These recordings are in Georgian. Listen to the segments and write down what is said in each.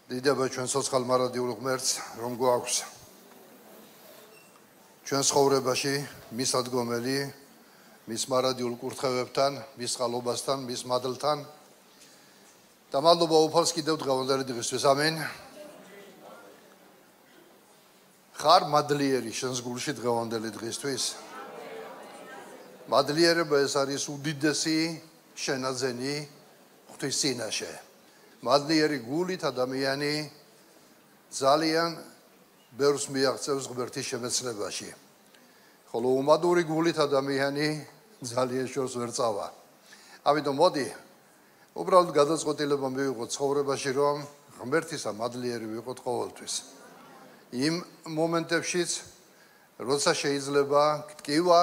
დიდება ჩვენ სოციალ მარადიულ ღმერთს, რომ გვაქვს ჩვენ ცხოვრებაში მის ადგომელი, მის მარადიულ კურთხევებთან, მის წყალობასთან, მის მადლთან. და მადლობა უფალს კიდევ დღევანდელი დღისთვის. ამენ. ხარ მადლიერი შენს გულში დღევანდელი დღისთვის. მადლიერება ეს არის უდიდესი შენაძენი ღვთის წინაშე. მადლიერი გულით ადამიანი ძალიან ბევრს მიაღწევს ღმერთის შემეცნებაში. ხოლო უმადური გულით ადამიანი ძალიან შორს ვერ წავა. ამიტომ მოდი უბრალოდ გადაწყვეტილება მივიღოთ ცხოვრებაში, რომ ღმერთისა მადლიერი ვიყოთ ყოველთვის. იმ მომენტებშიც, როცა შეიძლება გტკივა,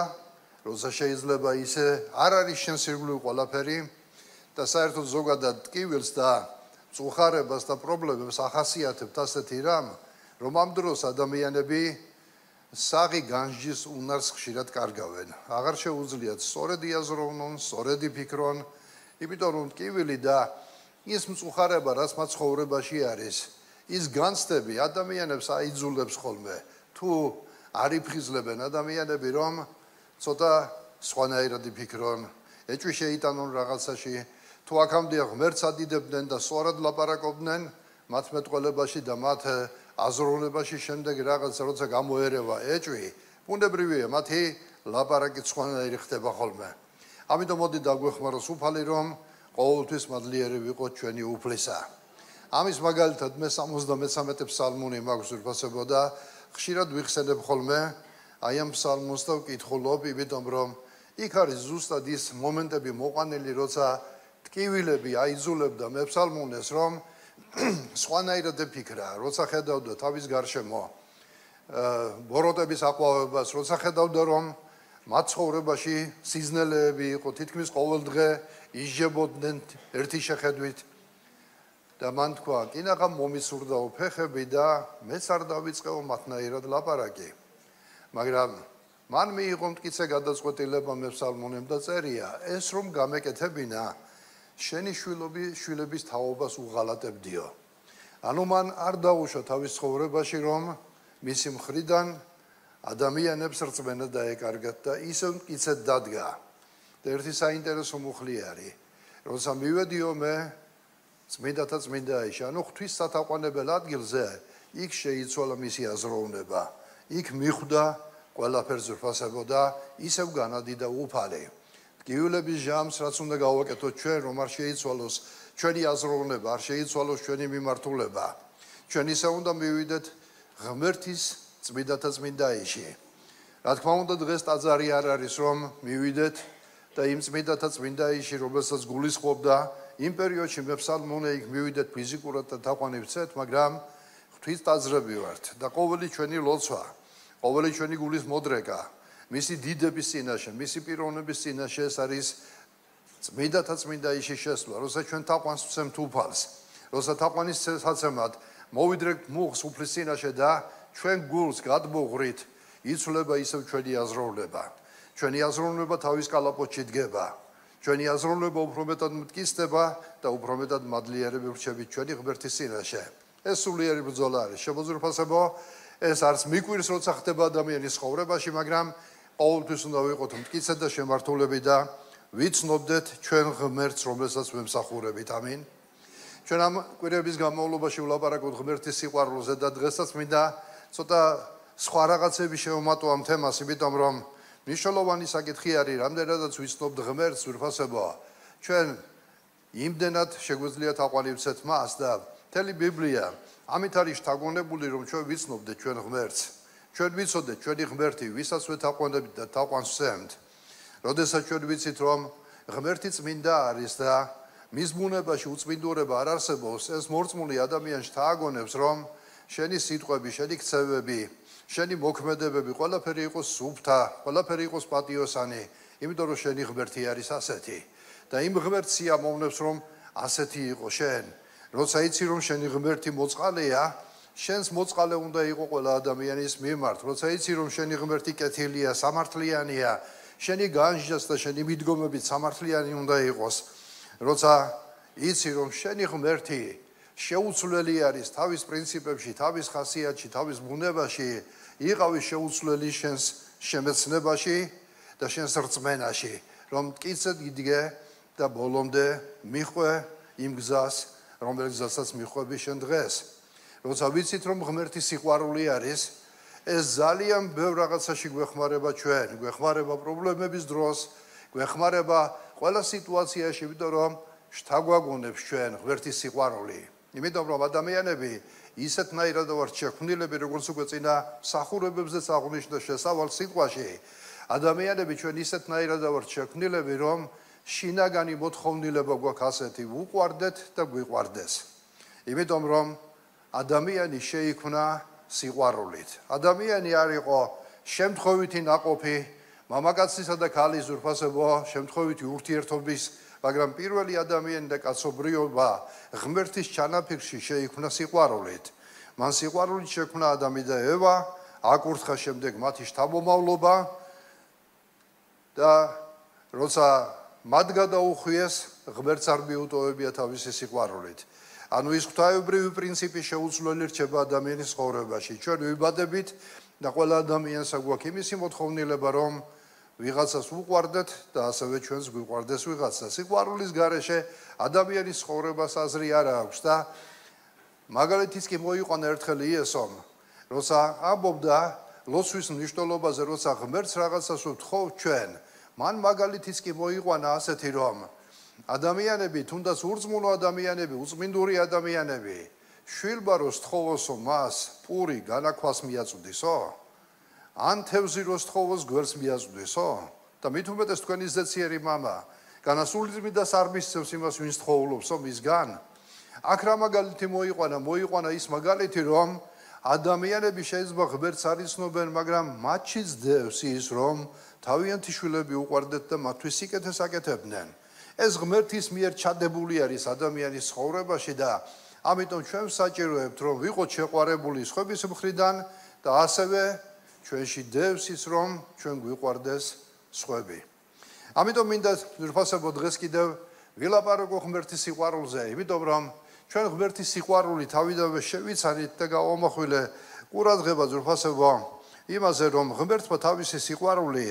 როცა შეიძლება ისე არ არის შენ სირგლივ ყველაფერი და საერთოდ ზოგადად ტკივილს და წუხარებას და პრობლემებს ახასიათებთ ასეთი რამ, რომ ამ დროს ადამიანები საღი განსჯის უნარს ხშირად კარგავენ. აღარ შეუძლიათ სწორედ იაზროვნონ, სწორედ იფიქრონ, იმიტომ რომ ტკივილი და ის მწუხარება, რაც მათ ცხოვრებაში არის, ის განცდები ადამიანებს აიძულებს ხოლმე. თუ არ იფხიზლებენ ადამიანები, რომ ცოტა სხვანაირად იფიქრონ, ეჭვი შეიტანონ რაღაცაში, თუ აქამდე ღმერთს ადიდებდნენ და სწორად ლაპარაკობდნენ მათ მეტყველებაში და მათ აზროვნებაში, შემდეგ რაღაც როცა გამოერევა ეჭვი, ბუნებრივია მათი ლაპარაკი სხვანაირი ხდება ხოლმე. ამიტომ მოდი დაგვეხმაროს უფალი, რომ ყოველთვის მადლიერი ვიყოთ ჩვენი უფლისა. ამის მაგალითად მე 73 ფსალმუნი მაქვს ურფასებო და ხშირად ვიხსენებ ხოლმე აი ამ ფსალმუნს და ვკითხულობ, იმიტომ რომ იქ არის ზუსტად ის მომენტები მოყვანილი, როცა ტკივილები აიძულებდა მე ფსალმუნეს, რომ სხვანაირად ეფიქრა, როცა ხედავდა თავის გარშემო ბოროტების აყვავებას, როცა ხედავდა, რომ მათ ცხოვრებაში სიზნელეები იყო, თითქმის ყოველ დღე ისჯებოდნენ ერთი შეხედვით და მან თქვა, კინაღამ მომისურდაო ფეხები და მეც არ დავიწყეო მათნაირად ლაპარაკი. მაგრამ მან მიიღო მტკიცე გადაწყვეტილება მე ფსალმუნემ და წერია, ეს რომ გამეკეთებინა, შენი შვილების თაობას უღალატებდიო. ანუ მან არ დაუშვა თავის ცხოვრებაში, რომ მისი მხრიდან ადამიანებს რწმენა დაეკარგათ და ისევ მტკიცედ დადგა. და ერთი საინტერესო მუხლი არის, როცა მივედიო მე წმინდათა წმინდაიში, ანუ ღვთის სათაყვანებელ ადგილზე, იქ შეიცვალა მისი აზროვნება, იქ მიხვდა ყველაფერს ურფასებო და ისევ განადიდა უფალი. ტკივილების ჟამს, რაც უნდა გავაკეთოთ ჩვენ, რომ არ შეიცვალოს ჩვენი აზროვნება, არ შეიცვალოს ჩვენი მიმართულება. ჩვენ ისე უნდა მივიდეთ ღმერთის წმინდათა წმინდაიში. რა თქმა უნდა, დღეს ტაძარი არ არის, რომ მივიდეთ და იმ წმინდათა წმინდაიში, რომელსაც გულისხმობდა იმ პერიოდში მე ფსალმუნე იქ მივიდეთ ფიზიკურად და თაყვანივცეთ, მაგრამ ღვთის ტაძრები ვართ და ყოველი ჩვენი ლოცვა, ყოველი ჩვენი გულის მოდრეკა, მისი დიდების წინაშე, მისი პიროვნების წინაშე ეს არის წმინდათა წმინდაიში შესვლა, როცა ჩვენ თაყვანს ვცემთ უფალს, როცა თაყვანის საცემად მოვიდრეკთ მუხს უფლის წინაშე და ჩვენ გულს გადმოღრით, იცვლება ისევ ჩვენი აზროვნება. ჩვენი აზროვნება თავის კალაპოტში დგება. ჩვენი აზროვნება უფრო მეტად მტკიცდება და უფრო მეტად მადლიერები ვრჩებით ჩვენი ღმერთის წინაშე. ეს სულიერი ბრძოლა არის. შემოძვრფასებო, ეს არც მიკვირს, როცა ხდება ადამიანის ცხოვრებაში, მაგრამ ყოველთვის უნდა ვიყოთ მტკიცედ და შემართულები და ვიცნობდეთ ჩვენ ღმერთს, რომელსაც ვემსახურებით. ამინ. ჩვენ ამ კვირების განმავლობაში ვლაპარაკობთ ღმერთის სიყვარულზე და დღესაც მინდა ცოტა სხვა რაღაცები შევმატო ამ თემას, იმიტომ რომ მნიშვნელოვანი საკითხი არის, რამდენადაც ვიცნობთ ღმერთს, ურფასებო, ჩვენ იმდენად შეგვიძლია თაყვანივცეთ მას და მთელი ბიბლია ამით არის შთაგონებული, რომ ჩვენ ვიცნობდეთ ჩვენ ღმერთს. ჩვენ ვიცოდეთ ჩვენი ღმერთი, ვისაც ვეთაყვანებთ და თაყვანს ვცემთ. როდესაც ჩვენ ვიცით, რომ ღმერთი წმინდა არის და მის ბუნებაში უწმინდურება არ არსებობს, ეს მორწმუნე ადამიანს შთააგონებს, რომ შენი სიტყვები, შენი ქცევები, შენი მოქმედებები ყველაფერი იყოს სუფთა, ყველაფერი იყოს პატიოსანი, იმიტომ რომ შენი ღმერთი არის ასეთი. და იმ ღმერთს სიამოვნებს, რომ ასეთი იყო შენ. როცა იცი, რომ შენი ღმერთი მოწყალეა, შენს მოწყალე უნდა იყო ყველა ადამიანის მიმართ. როცა იცი, რომ შენი ღმერთი კეთილია, სამართლიანია, შენი განსჯაც და შენი მიდგომებით სამართლიანი უნდა იყოს. როცა იცი, რომ შენი ღმერთი შეუცვლელი არის თავის პრინციპებში, თავის ხასიათში, თავის ბუნებაში, იყავის შეუცვლელი შენს შემეცნებაში და შენს რწმენაში, რომ მტკიცედ იდგე და ბოლომდე მიხვე იმ გზას, რომელზეც მიხვები შენ დღეს. როცა ვიცით, რომ ღმერთი სიყვარული არის, ეს ძალიან ბევრ რაღაცაში გვეხმარება ჩვენ, გვეხმარება პრობლემების დროს, გვეხმარება ყველა სიტუაციაში, იმიტომ რომ შთაგვაგონებს ჩვენ ღმერთის სიყვარული. იმიტომ რომ ადამიანები ისეთნაირად ვართ შექმნილები, როგორც უკვე წინა მსახურებებზეც აღნიშნა შესავალ სიტყვაში, ადამიანები ჩვენ ისეთნაირად ვართ შექმნილები, რომ შინაგანი მოთხოვნილება გვაქვს ასეთი, ვუყვარდეთ და გვიყვარდეს. იმიტომ რომ ადამიანი შეიქმნა სიყვარულით. ადამიანი არ იყო შემთხვევითი ნაყოფი, მამაკაცისა და ქალის ძვირფასებო, შემთხვევითი ურთიერთობის, მაგრამ პირველი ადამიანი და კაცობრიობა ღმერთის ჩანაფიქრში შეიქმნა სიყვარულით. მან სიყვარულით შექმნა ადამი და ევა, აკურთხა შემდეგ მათი შთამომავლობა და როცა მათ გადაუხვიეს, ღმერთს არ მიუტოვებია თავისი სიყვარულით. ანუ ის ღვთაებრივი პრინციპი შეუცვლელი რჩება ადამიანის ცხოვრებაში. ჩვენ ვიბადებით და ყველა ადამიანს აგვაქვს იმისი მოთხოვნილება, რომ ვიღაცას უყვარდეთ და ასევე ჩვენს გვიყვარდეს ვიღაცა. სიყვარულის გარეშე ადამიანის ცხოვრებას აზრი არ აქვს და მაგალითიც კი მოიყვანა ერთხელ იესომ, როცა ამბობდა ლოცვის მნიშვნელობაზე, როცა ღმერთს რაღაცას ვთხოვ ჩვენ, მან მაგალითიც კი მოიყვანა ასეთი, რომ ადამიანები, თუნდაც ურწმუნო ადამიანები, უწმინდური ადამიანები, შვილბაროს თხოვოსო მას პური განაქვას მიაწვდისო? ან თევზი როს თხოვოს გვერდს მიაწვდისო? და მით უმეტეს თქვენი ზეციერი მამა განასულიწმიდას არ მისცემს იმას, ვინც თხოვლობსო მისგან. აქ რა მაგალითი მოიყვანა ის მაგალითი, რომ ადამიანები შეიძლება ღმერთს არ იცნობენ, მაგრამ მათში ძდევს ის, რომ თავიანთი შვილები უყვარდეთ და მათთვის სიკეთეს აკეთებდნენ. ეს ღმერთის მიერ ჩადებული არის ადამიანის ცხოვრებაში და ამიტომ ჩვენ საჭიროებთ, რომ ვიყოთ შეყვარებული სხვების მხრიდან და ასევე ჩვენში დევს ის, რომ ჩვენ გვიყვარდეს სხვები. ამიტომ მინდა ძვირფასებო დღეს კიდევ ვილაპარაკო ღმერთის სიყვარულზე, იმიტომ რომ ჩვენ ღმერთის სიყვარული თავიდანვე შევიცარით და გავამახვილე ყურადღება ძვირფასებო იმაზე, რომ ღმერთმა თავისი სიყვარული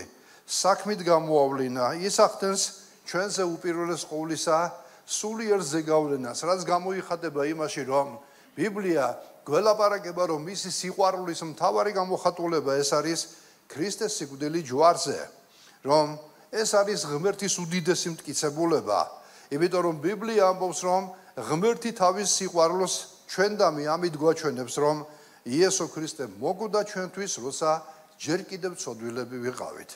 საქმით გამოავლინა, ის ახდენს ჩვენზე უპირველეს ყოვლისა სულიერ ზეგავლენას, რაც გამოიხატება იმაში, რომ ბიბლია გველაპარაკება, რომ მისი სიყვარულის მთავარი გამოხატულება ეს არის ქრისტეს სიკვდილი ჯვარზე, რომ ეს არის ღმერთის უდიდესი მტკიცებულება. იმიტომ რომ ბიბლია ამბობს, რომ ღმერთი თავის სიყვარულს ჩვენდამი ამით გვაჩვენებს, რომ იესო ქრისტე მოკვდა ჩვენთვის, როცა ჯერ კიდევ ცოდვილები ვიყავით.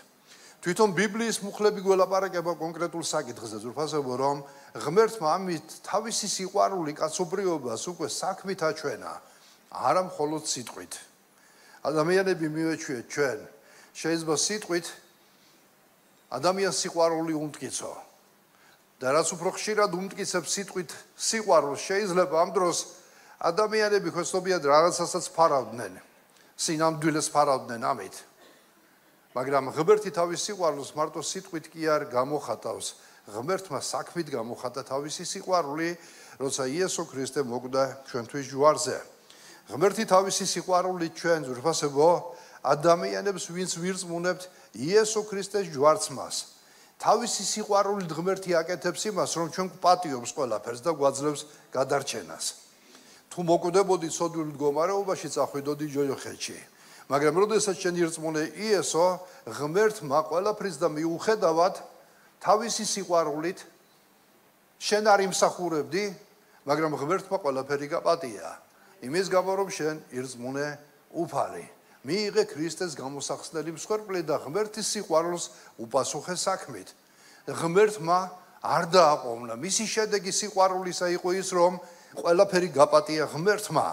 თვითონ ბიბლიის მუხლები გველაპარაკება კონკრეტულ საკითხზე, ძვირფასებო, რომ ღმერთმა ამით თავისი სიყვარული კაცობრიობას უკვე საქმით აჩვენა, არა მხოლოდ სიტყვით. ადამიანები მივეჩვიეთ ჩვენ, შეიძლება სიტყვით ადამიანს სიყვარული უმტკიცო და რაც უფრო ხშირად უმტკიცებს სიტყვით სიყვარულს, შეიძლება ამ დროს ადამიანები ხოცნობიად რაღაცასაც ფარავდნენ, სინამდვილეს ფარავდნენ ამით. მაგრამ ღმერთი თავის სიყვარულს მარტო სიტყვით კი არ გამოხატავს. ღმერთმა საქმით გამოხატა თავისი სიყვარული, როცა იესო ქრისტე მოკვდა ჩვენთვის ჯვარზე. ღმერთი თავისი სიყვარულით ჩვენ ძვირფასებო ადამიანებს, ვინც ვირწმუნებთ იესო ქრისტეს ჯვარცმას. თავისი სიყვარულით ღმერთი აკეთებს იმას, რომ ჩვენ გვპატიობს ყველაფერს და გვაძლევს გადარჩენას. თუ მოკვდებოდი ცოდვილ მდგომარეობაში, წახვიდოდი ჯოჯოხეთში. მაგრამ როდესაც შენ ირწმუნე იესო, ღმერთმა ყველაფრის და მიუხედავად თავისი სიყვარულით შენ არ იმსახურებდი, მაგრამ ღმერთმა ყველაფერი გაპატია. იმის გამო, რომ შენ ირწმუნე უფალი. მიიღე ქრისტეს გამოსახსნელი მსხვერპლი და ღმერთის სიყვარულს უპასუხე საქმით. ღმერთმა არ დააყოვნა. მისი შედეგი სიყვარულისა იყო ის, რომ ყველაფერი გაპატია ღმერთმა.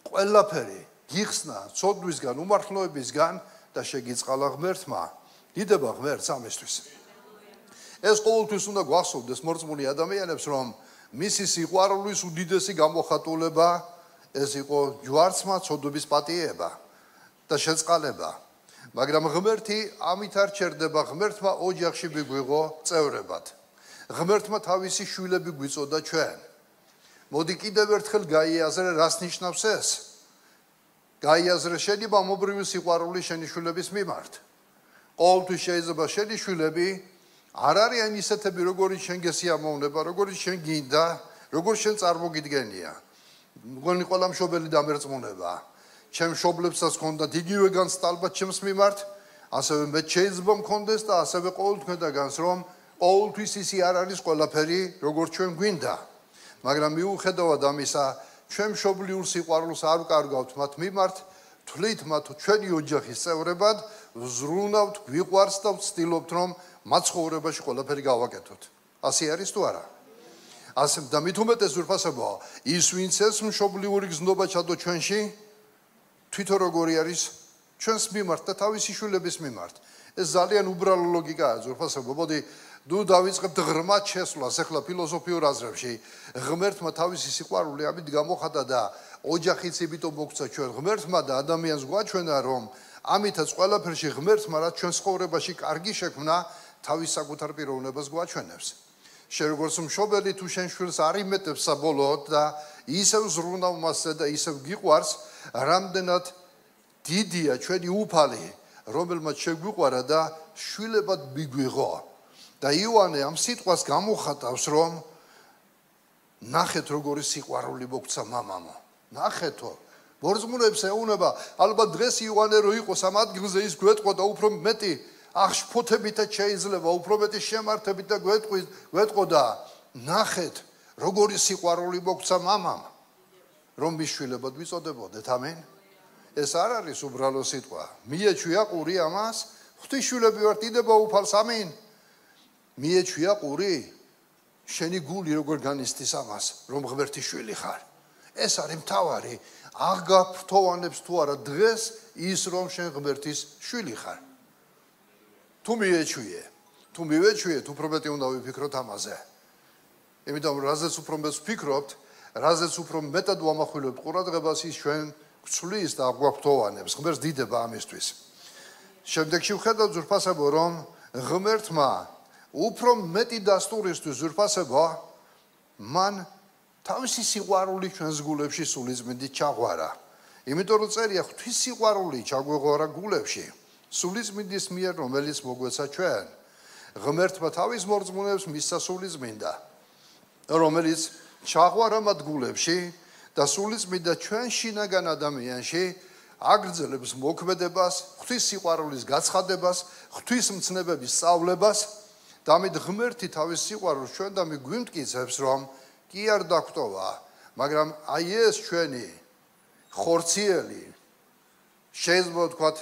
ყველაფერი გიხსნა ცოდვისგან, უმართლოებისგან და შეგიწყალა ღმერთმა. დიდება ღმერთს ამისთვის. ეს ყოველთვის უნდა გვახსოვდეს მორწმუნე ადამიანებს, რომ მისი სიყვარულის უდიდესი გამოხატულება ეს იყო ჯვარცმა ცოდვების პატიება და შეწყალება. მაგრამ ღმერთი ამით არ ჩერდება, ღმერთმა ოჯახში მიგვიღო წევრებად. ღმერთმა თავისი შვილები გვიწოდა ჩვენ. მოდი კიდევ ერთხელ გაიაზრე, რას ნიშნავს ეს. გაიაზრე შენი მამობრივი სიყვარული შენი შვილების მიმართ. ყოველთვის შეიძლება შენი შვილები არ არიან ისეთები, როგორიც შენ გესიამოვნება, როგორიც შენ გინდა, როგორც შენ წარმოგიდგენია. მგონი ყველა მშობელი დამერწმუნება. ჩემ მშობლებსაც ჰქონდათ იგივე განცდა ალბათ ჩემს მიმართ, ასევე მე შეიძლება მქონდეს და ასევე ყოველთვისაც რომ ყოველთვის ისი არ არის ყველაფერი, როგორც ჩვენ გვინდა. მაგრამ მიუხედავად ამისა, ჩვენ მშობლიურ სიყვარულს არ ვკარგავთ მათ მიმართ, თვლით მათ ჩვენი ოჯახის წევრებად, ვზრუნავთ, გვიყვარს და ვცდილობთ, რომ მათ ცხოვრებაში ყველაფერი გავაკეთოთ. ასე არის თუ არა? ასე და მით უმეტეს ზურფასებაა, ის ვინც ეს მშობლიური გზნობა ჩადო ჩვენში, თვითონ როგორი არის ჩვენს მიმართ და თავისი შვილების მიმართ. ეს ძალიან უბრალო ლოგიკაა ზურფასებო. მოდი ნუ დავიწყებთ ღრმად შესვლას ახლა ფილოსოფიურ აზრებში. ღმერთმა თავისი სიყვარული ამით გამოხატა და ოჯახიც იმიტომ მოგცა ჩვენ ღმერთმა და ადამიანს გვაჩვენა, რომ ამითაც ყველაფერში ღმერთმა რაც ჩვენ ცხოვრებაში კარგი შექმნა, თავის საკუთარ პიროვნებას გვაჩვენებს. შენ როგორც მშობელი თუ შენ შვილს არ იმეტებს საბოლოოდ და ისევ ზრუნავ მასზე და ისევ გიყვარს, რამდენად დიდია ჩვენი უფალი, რომელმაც შეგვიყვარა და შვილებად მიგვიღო. და იოანე ამ სიტყვას გამოხატავს, რომ ნახეთ როგორი სიყვარული მოგცა მამამო. ნახეთო. ბორძმუნებს ეუნება, ალბათ დღეს იოანე რო იყოს ამ ადგილზე ის გვეტყვა და უფრო მეტი აღშფოთებითაც შეიძლება, უფრო მეტი შემართებით და გვეტყვა და ნახეთ როგორი სიყვარული მოგცა მამამ, რომ მის შვილებად ვიწოდებოდეთ. ამენ. ეს არ არის უბრალო სიტყვა. მიეჩვია ყური ამას, ღვთისშვილები ვართ, იდება უფალს. ამინ. მიეჩვია ყური, შენი გული როგორ განიცდის ამას, რომ ღმერთის შვილი ხარ. ეს არის მთავარი. აღგაფრთოვანებს თუ არა დღეს ის, რომ შენ ღმერთის შვილი ხარ. თუ მიეჩვიე, თუ მივეჩვიეთ, უფრო მეტი უნდა ვიფიქროთ ამაზე. იმიტომ რაზეც უფრო მეტს ვფიქრობთ, რაზეც უფრო მეტად ვამახვილებთ ყურადღებას, ის ჩვენ გვცვლის და აგვაფრთოვანებს. ღმერთს დიდება ამისთვის. შემდეგში ვხედავთ ზურფასებო, რომ ღმერთმა უფრო მეტი დასტურისთვის ზურფასებო, მან თავისი სიყვარული ჩვენს გულებში სულიწმიდით ჩაღვარა. იმიტომ რომ წერია ღვთის სიყვარული ჩაგვეღვარა გულებში, სულიწმინდის მიერ, რომელიც მოგვეცა ჩვენ. ღმერთმა თავის მორწმუნეებს მისცა სულიწმინდა, რომელიც ჩაღვარა მათ გულებში და სულიწმინდა ჩვენ შინაგან ადამიანში აგრძელებს მოქმედებას, ღვთის სიყვარულის გაცხადებას, ღვთის მცნებების სწავლებას და ამით ღმერთი თავის სიყვარულს ჩვენთან გვიმტკიცებს, რომ კი არ დაგვტოვა, მაგრამ აი ეს ჩვენი ხორციელი, შეიძლება ვთქვათ,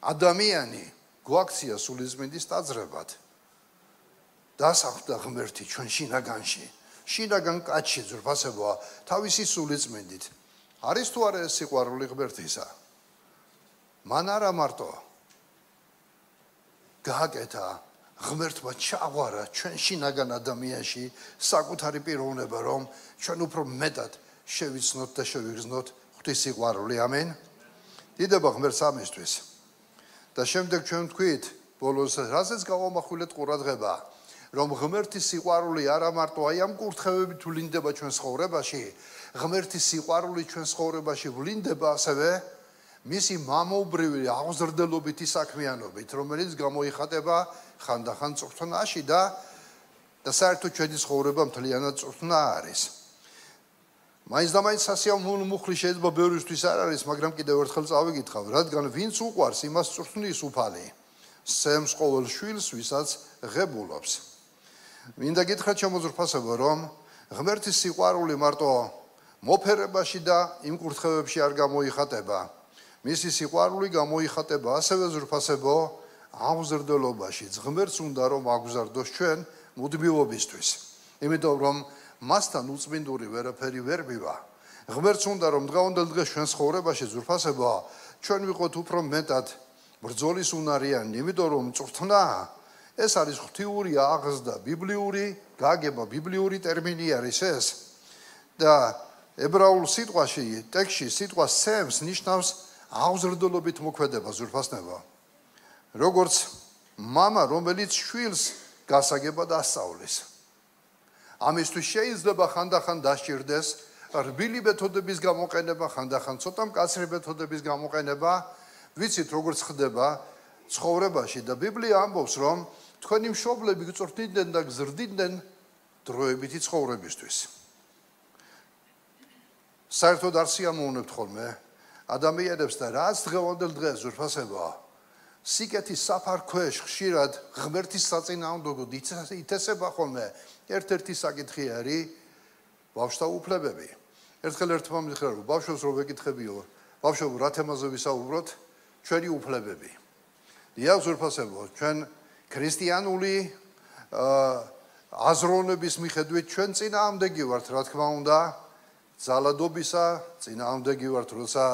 ადამიანი გვაქცია სულიწმინდის დაძრებად. დასახლდა ღმერთი ჩვენ შინაგანში, შინაგან კაცში ზურფასებოა თავისი სულიწმინდით. არის თუ არა ეს სიყვარული ღმერთისა? მან არა მარტო გააკეთა, ღმერთმა ჩაღვარა ჩვენ შინაგან ადამიანში საკუთარი პიროვნება, რომ ჩვენ უფრო მეტად შევიცნოთ და შევიგრძნოთ ღვთის სიყვარული. ამენ. დიდება ღმერთს ამისთვის. და შემდეგ ჩვენ ვთქვით, ბოლოს რაზეც გავამახვილეთ ყურადღება, რომ ღმერთის სიყვარული არა მარტო აი ამ კურთხევებით ვლინდება ჩვენ ცხოვრებაში, ღმერთის სიყვარული ჩვენ ცხოვრებაში ვლინდება ასევე მისი მამობრივი აღზრდელობითი საქმიანობით, რომელიც გამოიხატება ხანდახან წვრთნაში და საერთოდ ჩვენი ცხოვრება მთლიანად წვრთნა არის. მაინც და მაინც სასიამოვნო მუხლი შეიძლება ბევრისთვის არ არის, მაგრამ კიდევ ერთხელ წავიკითხავ, რადგან ვინც უყვარს, იმას წვრთნის უფალი, სცემს ყოველ შვილს, ვისაც ღებულობს. მინდა გითხრათ შემოძვრფასებო, რომ ღმერთის სიყვარული მარტო მოფერებაში და იმ კურთხევებში არ გამოიხატება. მისი სიყვარული გამოიხატება ასევე ზურფასებო აღზრდელობაში. ღმერთს უნდა რომ აგზარდოს ჩვენ მუდმივობისთვის. იმიტომ რომ მასთან უწმინდური ვერაფერი ვერ მივა. ღმერთს უნდა რომ დღევანდელ დღეს ჩვენ ცხოვრებაში ზურფასებო ჩვენ ვიყოთ უფრო მეტად ბრძოლის უნარიანი, იმიტომ რომ წვრთნა ეს არის ღვთიური აღზრდა, ბიბლიური გაგება, ბიბლიური ტერმინი არის ეს. და ებრაულ სიტყვაში, ტექსტში სიტყვა სემს ნიშნავს აღზრდელობით მოქმედება ზურფასნებო. როგორც მამა, რომელიც შვილს გასაგებად ასწავლის. ამისთვის შეიძლება ხანდახან დასჭირდეს რბილი მეთოდების გამოყენება, ხანდახან ცოტა მკაცრი მეთოდების გამოყენება, ვიცით როგორც ხდება ცხოვრებაში და ბიბლია ამბობს, რომ თქვენი მშობლები გწვრთნიდნენ და გზრდიდნენ დროებითი ცხოვრებისთვის. საერთოდ არ სიამოვნებთ ხოლმე ადამიანებს და რაც დღევანდელ დღეს ზურფასებაა სიკეთის საფარქვეშ ხშირად ღმერთის საწინააღმდეგოდ ითესება ხოლმე ერთ-ერთი საკითხი არის ბავშვთა უფლებები. ერთხელ ერთმა მითხრა, რომ ბავშვებს რო ვეკითხებიო, ბავშვებო, რა თემაზე ვისაუბროთ? ჩვენი უფლებები. დიახ, ზურფასებო, ჩვენ ქრისტიანული აზროვნების მიხედვით ჩვენ წინააღმდეგი ვართ, რა თქმა უნდა, ძალადობისა, წინააღმდეგი ვართ, როცა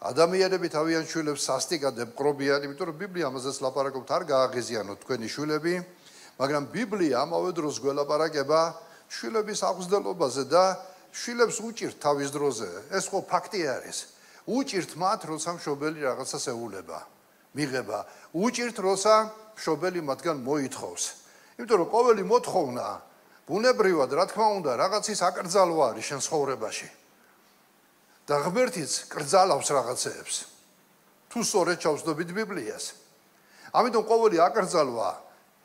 ადამიანები თავიანთ შვილებს სასტიკად ემყრობიან, იმიტომ რომ ბიბლია ამაზეც ლაპარაკობს, არ გააღიზიანოთ თქვენი შვილები, მაგრამ ბიბლია ამავე დროს გველაპარაკება შვილების აღზრდელობაზე და შვილებს უჭირთ თავის დროზე. ეს ხო ფაქტი არის. უჭირთ მათ, როცა მშობელი რაღაცას ეულება, მიღება. უჭირთ, როცა მშობელი მათგან მოითხოვს. იმიტომ რომ ყოველი მოთხოვნა ბუნებრივად, რა თქმა უნდა, რაღაცის აკრძალვა არის შენ ცხოვრებაში. და ღმერთიც კრძალავს რაღაცეებს. თუ სწორედ ჩავსდებით ბიბლიას. ამიტომ ყოველი აკრძალვა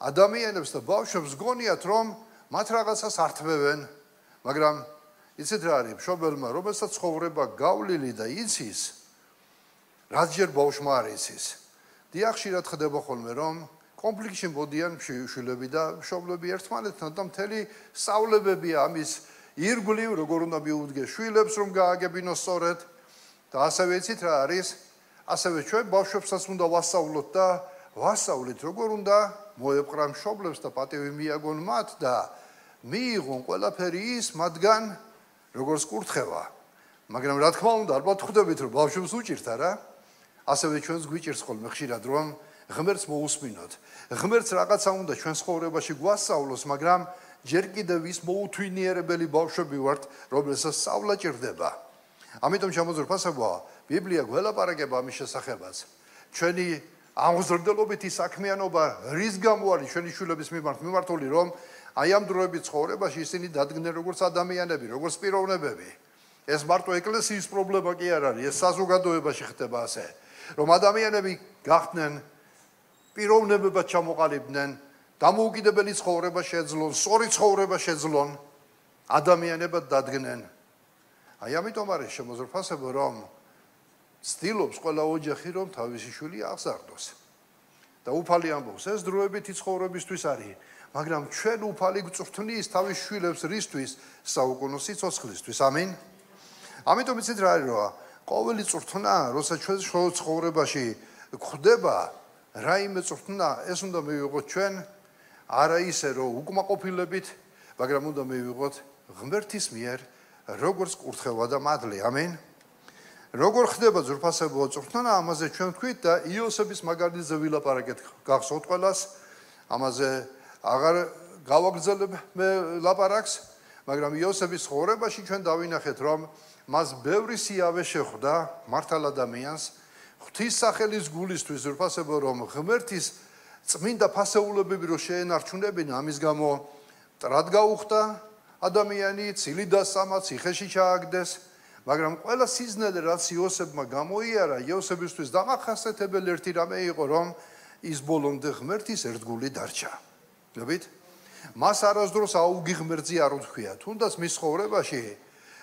ადამიანებს და ბავშვებს გონიათ, რომ მათ რაღაცას ართმევენ, მაგრამ იცით რა არის, მშობელმა, რომელსაც ცხოვრება გავლილი და იცის, რაც ჯერ ბავშვმა არ იცის. დიახ, ხშირად ხდება ხოლმე, რომ კონფლიქტში მოდიან შვილები და მშობლები ერთმანეთთან და მთელი სწავლებებია ამის ირგვლივ, როგორ უნდა მიუდგეს შვილებს, რომ გააგებინოს სწორედ და ასევე იცით რა არის, ასევე ჩვენ ბავშვებსაც უნდა ვასწავლოთ და ვასწავლით, როგორ უნდა მოეპყრან მშობლებს და პატივი მიაგონ მათ და მიიღონ ყველაფერი ის მათგან, როგორც კურთხევა. მაგრამ რა თქმა უნდა, ალბათ ხვდებით, რომ ბავშვებს უჭირთ, არა? ასევე ჩვენს გვიჭირს ხოლმე ხშირად, რომ ღმერთს მოусმინოთ. ღმერთს რაღაცა უნდა ჩვენ ცხოვრებაში გვასწავლოს, მაგრამ ჯერ კიდევ ის მოუთვინიერებელი ბავშვები ვართ, რომელსაც სწავლა ჭირდება. ამიტომ შემოძვრფასებაა, ბიბლია გველაპარაკება ამის შესახებაც. ჩვენი აღზრდელობითი საქმიანობა რის გამო არის ჩვენი შვილების მიმართ მიმართული, რომ აი ამ დროებით ცხოვრებაში ისინი დადგნენ როგორც ადამიანები, როგორც პიროვნებები. ეს მარტო ეკლესიის პრობლემა კი არ არის, ეს საზოგადოებაში ხდება ასე, რომ ადამიანები გახდნენ პიროვნებებად ჩამოყალიბდნენ, დამოუკიდებელი ცხოვრება შეძლონ, სწორი ცხოვრება შეძლონ, ადამიანებად დადგნენ. აი ამიტომ არის შემოძვრფასებო, რომ ცდილობს ყველა ოჯახი, რომ თავისი შვილი აღზარდოს. და უფალი ამბობს, ეს დროებითი ცხოვრებისთვის არის, მაგრამ ჩვენ უფალი გწვრთნის თავის შვილებს რისთვის? საუკუნო სიცოცხლისთვის. ამინ. ამიტომ იცით რა არის, რომ ყოველი წვრთნა, როცა ჩვენ ცხოვრებაში გვხდება რაიმე წვრთნა, ეს უნდა მივიღოთ ჩვენ არა ისე, რომ უკმაყოფილებით, მაგრამ უნდა მივიღოთ ღმერთის მიერ, როგორც კურთხევა და მადლი. ამინ. როგორ ხდება ზურფასებო წვრთნა, ამაზე ჩვენ ვთქვით და იოსების მაგალითზე ვილაპარაკეთ გახსოვთ ყველას, ამაზე აღარ გავაგრძელებ მე ლაპარაკს, მაგრამ იოსების ცხოვრებაში ჩვენ დავინახეთ, რომ მას ბევრი სიავე შეხვდა მართალ ადამიანს, ღვთის სახელის გულისთვის ზურფასებო, რომ ღმერთის წმინდა ფასეულებები რო შეენარჩუნებინა, ამის გამო მტრად გაუხდა ადამიანი, ცილი დასამა, ციხეში ჩააგდეს, მაგრამ ყველა სიზნელე რაც იოსებმა გამოიარა, იოსებისთვის დამახასიათებელი ერთი რამე იყო, რომ ის ბოლომდე ღმერთის ერთგული დარჩა. გლებით? მას არასდროს აუგი ღმერთზე არ უთქვია, თუნდაც მის ცხოვრებაში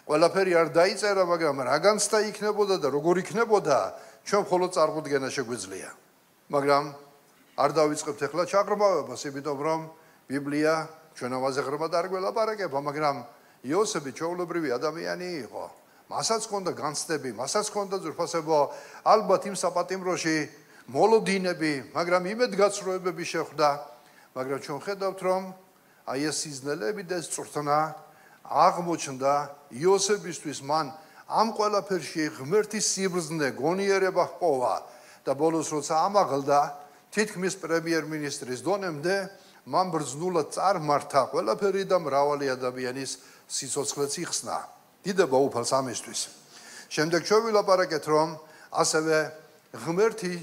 ყველაფერი არ დაიწერა, მაგრამ რა განცდა იქნებოდა და როგორ იქნებოდა, ჩვენ მხოლოდ წარმოდგენა შეგვიძლია. მაგრამ არ დავიწყებთ ახლა ჩაღრმავებას, იმიტომ რომ ბიბლია ჩვენ ამაზე ღრმად არ გველაპარაკება, მაგრამ იოსები ჩვეულებრივი ადამიანი იყო. მასაც ჰქონდა განცდები, მასაც ჰქონდა ზურფასებო, ალბათ იმ საპატიმროში მოლოდინები, მაგრამ იმედგაცრუებები შეხვდა, მაგრამ ჩვენ ხედავთ, რომ აი ეს სიზნელები და ეს წვრთნა აღმოჩნდა იოსებისთვის, მან ამ ყველაფერში ღმერთის სიბრძნე, გონიერება ჰპოვა და ბოლოს როცა ამაღლდა თითქმის პრემიერ-მინისტრის დონემდე, მან ბრძნულად წარმართა ყველაფერი და მრავალი ადამიანის სიცოცხლეც იხსნა. დიდება უფალს ამისთვის. შემდეგ ჩვენ ვილაპარაკეთ, რომ ასევე ღმერთი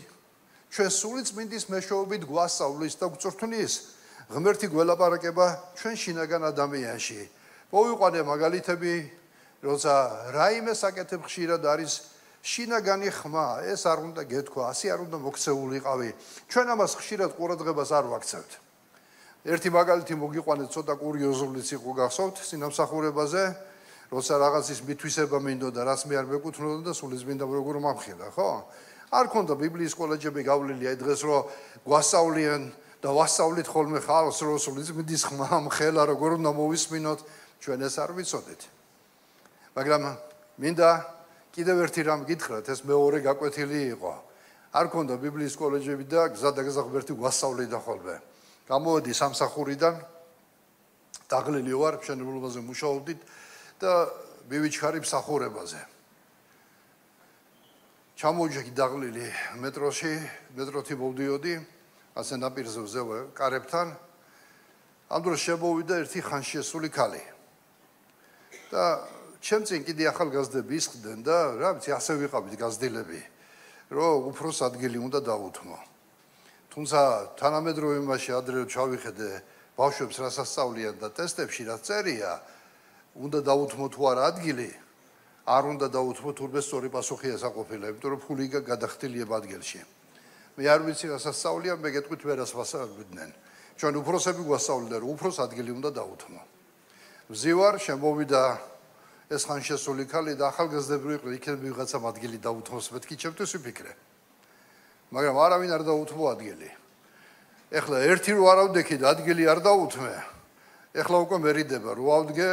ჩვენ სული წმინდის მეშვეობით გვასწავლის და გვწვრთნის, ღმერთი გველაპარაკება ჩვენ შინაგან ადამიანში. მოვიყვანე მაგალითები, როცა რაიმე საკეთებ ხშირად არის შინაგანი ხმა, ეს არ უნდა გეთქვა, ასე არ უნდა მოქცეულიყავი. ჩვენ ამას ხშირად ყურადღებას არ ვაქცევთ. ერთი მაგალითი მოგიყვანეთ, ცოტა კურიოზულიც იყო გახსოვთ სინამსახურებაზე, როცა რაღაცის მithვისება მინდოდა, რაც მე არ მეკუთვნოდა და სულის მინდა როგორ მომხილა, ხო? არ ქონდა ბიბლიის კოლეჯები გავლილი, აი დღეს რო გვასწავლიან და ვასწავლით ხოლმე ხალხს, რომ სულის მინდის ხმა მხელა როგორ უნდა მოვისმინოთ, ჩვენ ეს არ ვიცოდეთ. მაგრამ მინდა კიდევ ერთი რამ გითხრათ, ეს მეორე გაკვეთილი იყო. არ ქონდა ბიბლიის კოლეჯები და გზადაგზა ღმერთი გვასწავლიდა ხოლმე. გამოვედი სამსახურიდან, დაღლილი ვარ, მშენებლობაზე მუშაობდით და მივიჩქარი მსახურებაზე. ჩამოვიჯექი დაღლილი მეტროში, მეტროთი მოვდიოდი, ასე ნაპირზე ვზევ კარებთან. ამ დროს შემოვიდა ერთი ხანშესული ქალი. და ჩემ წინ კიდე ახალგაზრდები ისხდნენ და რა ვიცი, ასე ვიყავით გაზრდილები, რომ უფროს ადგილი უნდა დაუთმო. თუმცა თანამედროვე იმაში ადრე ჩავიხედე ბავშვებს რას ასწავლიან და ტესტებში რაც წერია, უნდა დაუთმო თუ არა ადგილი, არ უნდა დაუთმო თურმე სწორი პასუხი ასაყოფილა, იმიტომ რომ ფული გადახდილია ადგილში. მე არ ვიცი რას ასწავლიან, მე გეტყვით ვერას ვასწავლიდნენ. ჩვენ უფროსები გვასწავლიდა, რომ უფროს ადგილი უნდა დაუთმო. ვზივარ, შემოვიდა ეს ხანშესული ქალი და ახალგაზრდები იყო, იქნებ ვიღაცამ ადგილი დაუთმოს, მეთქი ჩემთვის ვიფიქრე. მაგრამ არავინ არ დაუთმო ადგილი. ეხლა ერთი რო არავდექი და ადგილი არ დაუთმე. ეხლა უკვე მერიდება, რო ავდგე,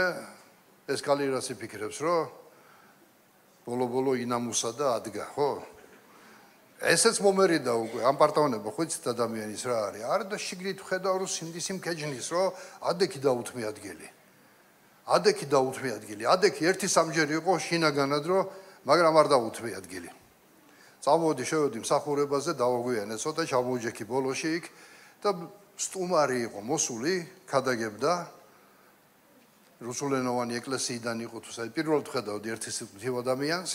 ეს ქალი რას იფიქრებს, რომ ბოლო-ბოლო ინამუსა და ადგა, ხო? ესეც მომერიდა უკვე, ამ პარტაონება ხო იცით ადამიანის რა არის? არა და შიგნით ხედავ, რომ სიმდისი მკეჯნის, რომ ადექი დაუთმე ადგილი. ადექი დაუთმე ადგილი. ადექი ერთი სამჯერ იყო შინაგანად, რომ მაგრამ არ დაუთმე ადგილი. წამოვედი, შევედი მსახურებაზე, დავაგვიანე ცოტა, ჩამოვიჯექი ბოლოში იქ და სტუმარი იყო მოსული, ქადაგებდა. რუსულენოვანი ეკლესიიდან იყო თუ საერთოდ პირველად ხედავდი ერთი სიტყვით ადამიანს,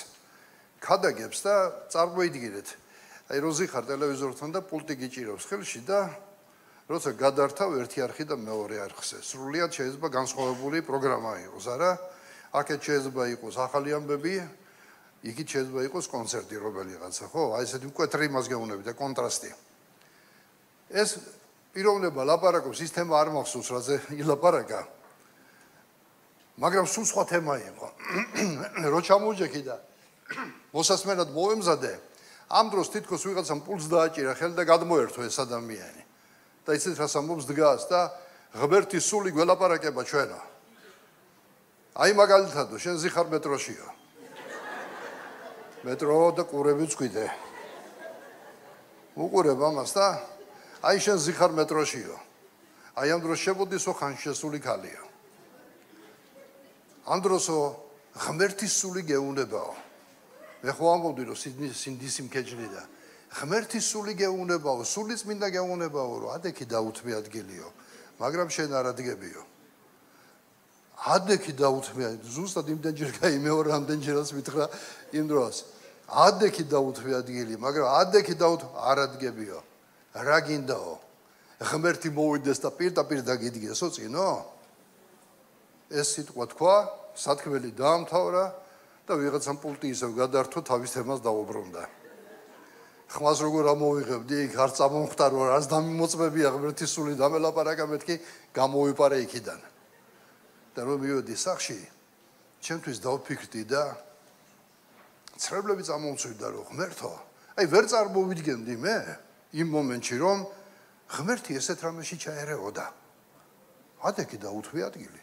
ქადაგებს და წარმოიდგინეთ. აი როზიხარ ტელევიზორთან და პულტი გიჭირავს ხელში და როცა გადართავ ერთი არხი და მეორე არხზე. სრულიად შეიძლება განსხვავებული პროგრამა იყოს, არა? აქეთ შეიძლება იყოს ახალი ამბები, იქით შეიძლება იყოს კონცერტი რომელიღაცა, ხო? აი ესეთი მკვეთრი იმას გეუბნები და კონტრასტი. ეს პიროვნება ლაპარაკობს, ის თემა არ მახსოვს, რაზე ილაპარაკა. მაგრამ სულ სხვა თემა იყო. რო ჩამოვიჯექი და მოსასმენად მოვემზადე, ამ დროს თითქოს ვიღაცამ პულს დააჭირა ხელი და გადმოერთო ეს ადამიანი. და ისეთ რას ამბობს დგას და ღმერთის სული გველაპარაკება ჩვენო. აი მაგალითადო, შენ ზიხარ მეტროშიო. მეტრო და ყურები წვიდე. უყურებ ამას და აი შენ ზიხარ მეტროშიო. აი ამ დროს შებოდისო ხანშესული ქალია. ამ დროსო ღმერთის სული გეუნებაო. მე ხო ამბობდი რომ სინდისი მკეჯნი და ღმერთის სული გეუნებაო, სულიც მინდა გეუნებაო, რომ ადექი დაუთმე ადგილიო, მაგრამ შენ არ ადგებიო. ადექი დაუთმე, ზუსტად იმდენჯერ გაიმეორე, ამდენჯერაც მითხრა იმ დროს. ადექი დაუთმე ადგილი, მაგრამ ადექი დაუთმე არ ადგებიო. რა გინდაო? ღმერთი მოვიდეს და პირდაპირ დაგიდგესო წინო? ეს სიტყვა თქვა, სათქმელი დაამთავრა და ვიღაცამ პულტი ისევ გადართო, თავის თემას დაუბრუნდა. ხმას როგორ ამოვიღებდი, იქ არ წამომხტარო, არც დამიმოწმებია ღმერთის სული დამელაპარაკა, მეთქი გამოვიპარე იქიდან. და რომ მივედი სახში, ჩემთვის დავფიქრდი და ცრებლები წამომწვიდა, რომ ღმერთო, აი ვერ წარმოვიდგენდი მე იმ მომენტში, რომ ღმერთი ესეთ რამეში ჩაერეოდა. ადექი დაუთმე ადგილი.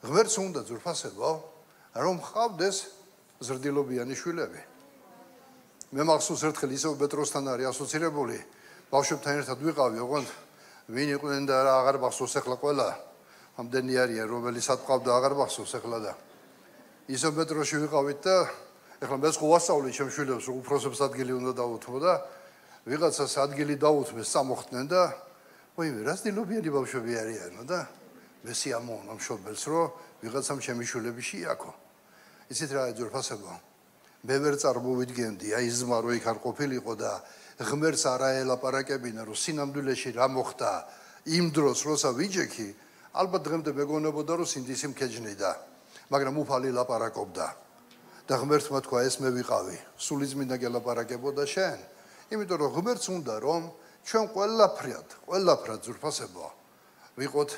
ღმერთს უნდა ძვირფასებო, რომ ჰყავდეს ზრდილობიანი შვილები. მე მახსოვს ერთხელ ისევ მეტროსთან არის ასოცირებული, ბავშვებთან ერთად ვიყავი, ოღონდ ვინ იყვნენ და რა აღარ მახსოვს ახლა ყველა. ამდენი არიან, რომელიც ატყავდა აღარ მახსოვს ახლა და ისევ მეტროში ვიყავით და ახლა მე ხო ვასწავლე ჩემ შვილებს, რომ უფროსებს ადგილი უნდა დაუთმო და ვიღაცას ადგილი დაუთმეს, წამოხდნენ და ვაიმე, რა ზრდილობიანი ბავშვები არიანო და მე სიამოვნო მშობელს, რომ ვიღაცამ ჩემი შვილები შეაქო. იცით რა ძვირფასებო? მე ვერ წარმოვიდგენდი, აი ზმა რო იქ არ ყოფილიყო და ღმერთს არ აელაპარაკებინა, რომ სინამდვილეში რა მოხდა იმ დროს, როცა ვიჯექი, ალბათ დღემდე მეგონებოდა, რომ სინდისი მქეჯნიდა, მაგრამ უფალი ლაპარაკობდა. და ღმერთმა თქვა, ეს მე ვიყავი, სულიწმინდა გელაპარაკებოდა შენ. იმიტომ რომ ღმერთს უნდა, რომ ჩვენ ყველაფრად ძვირფასებო ვიყოთ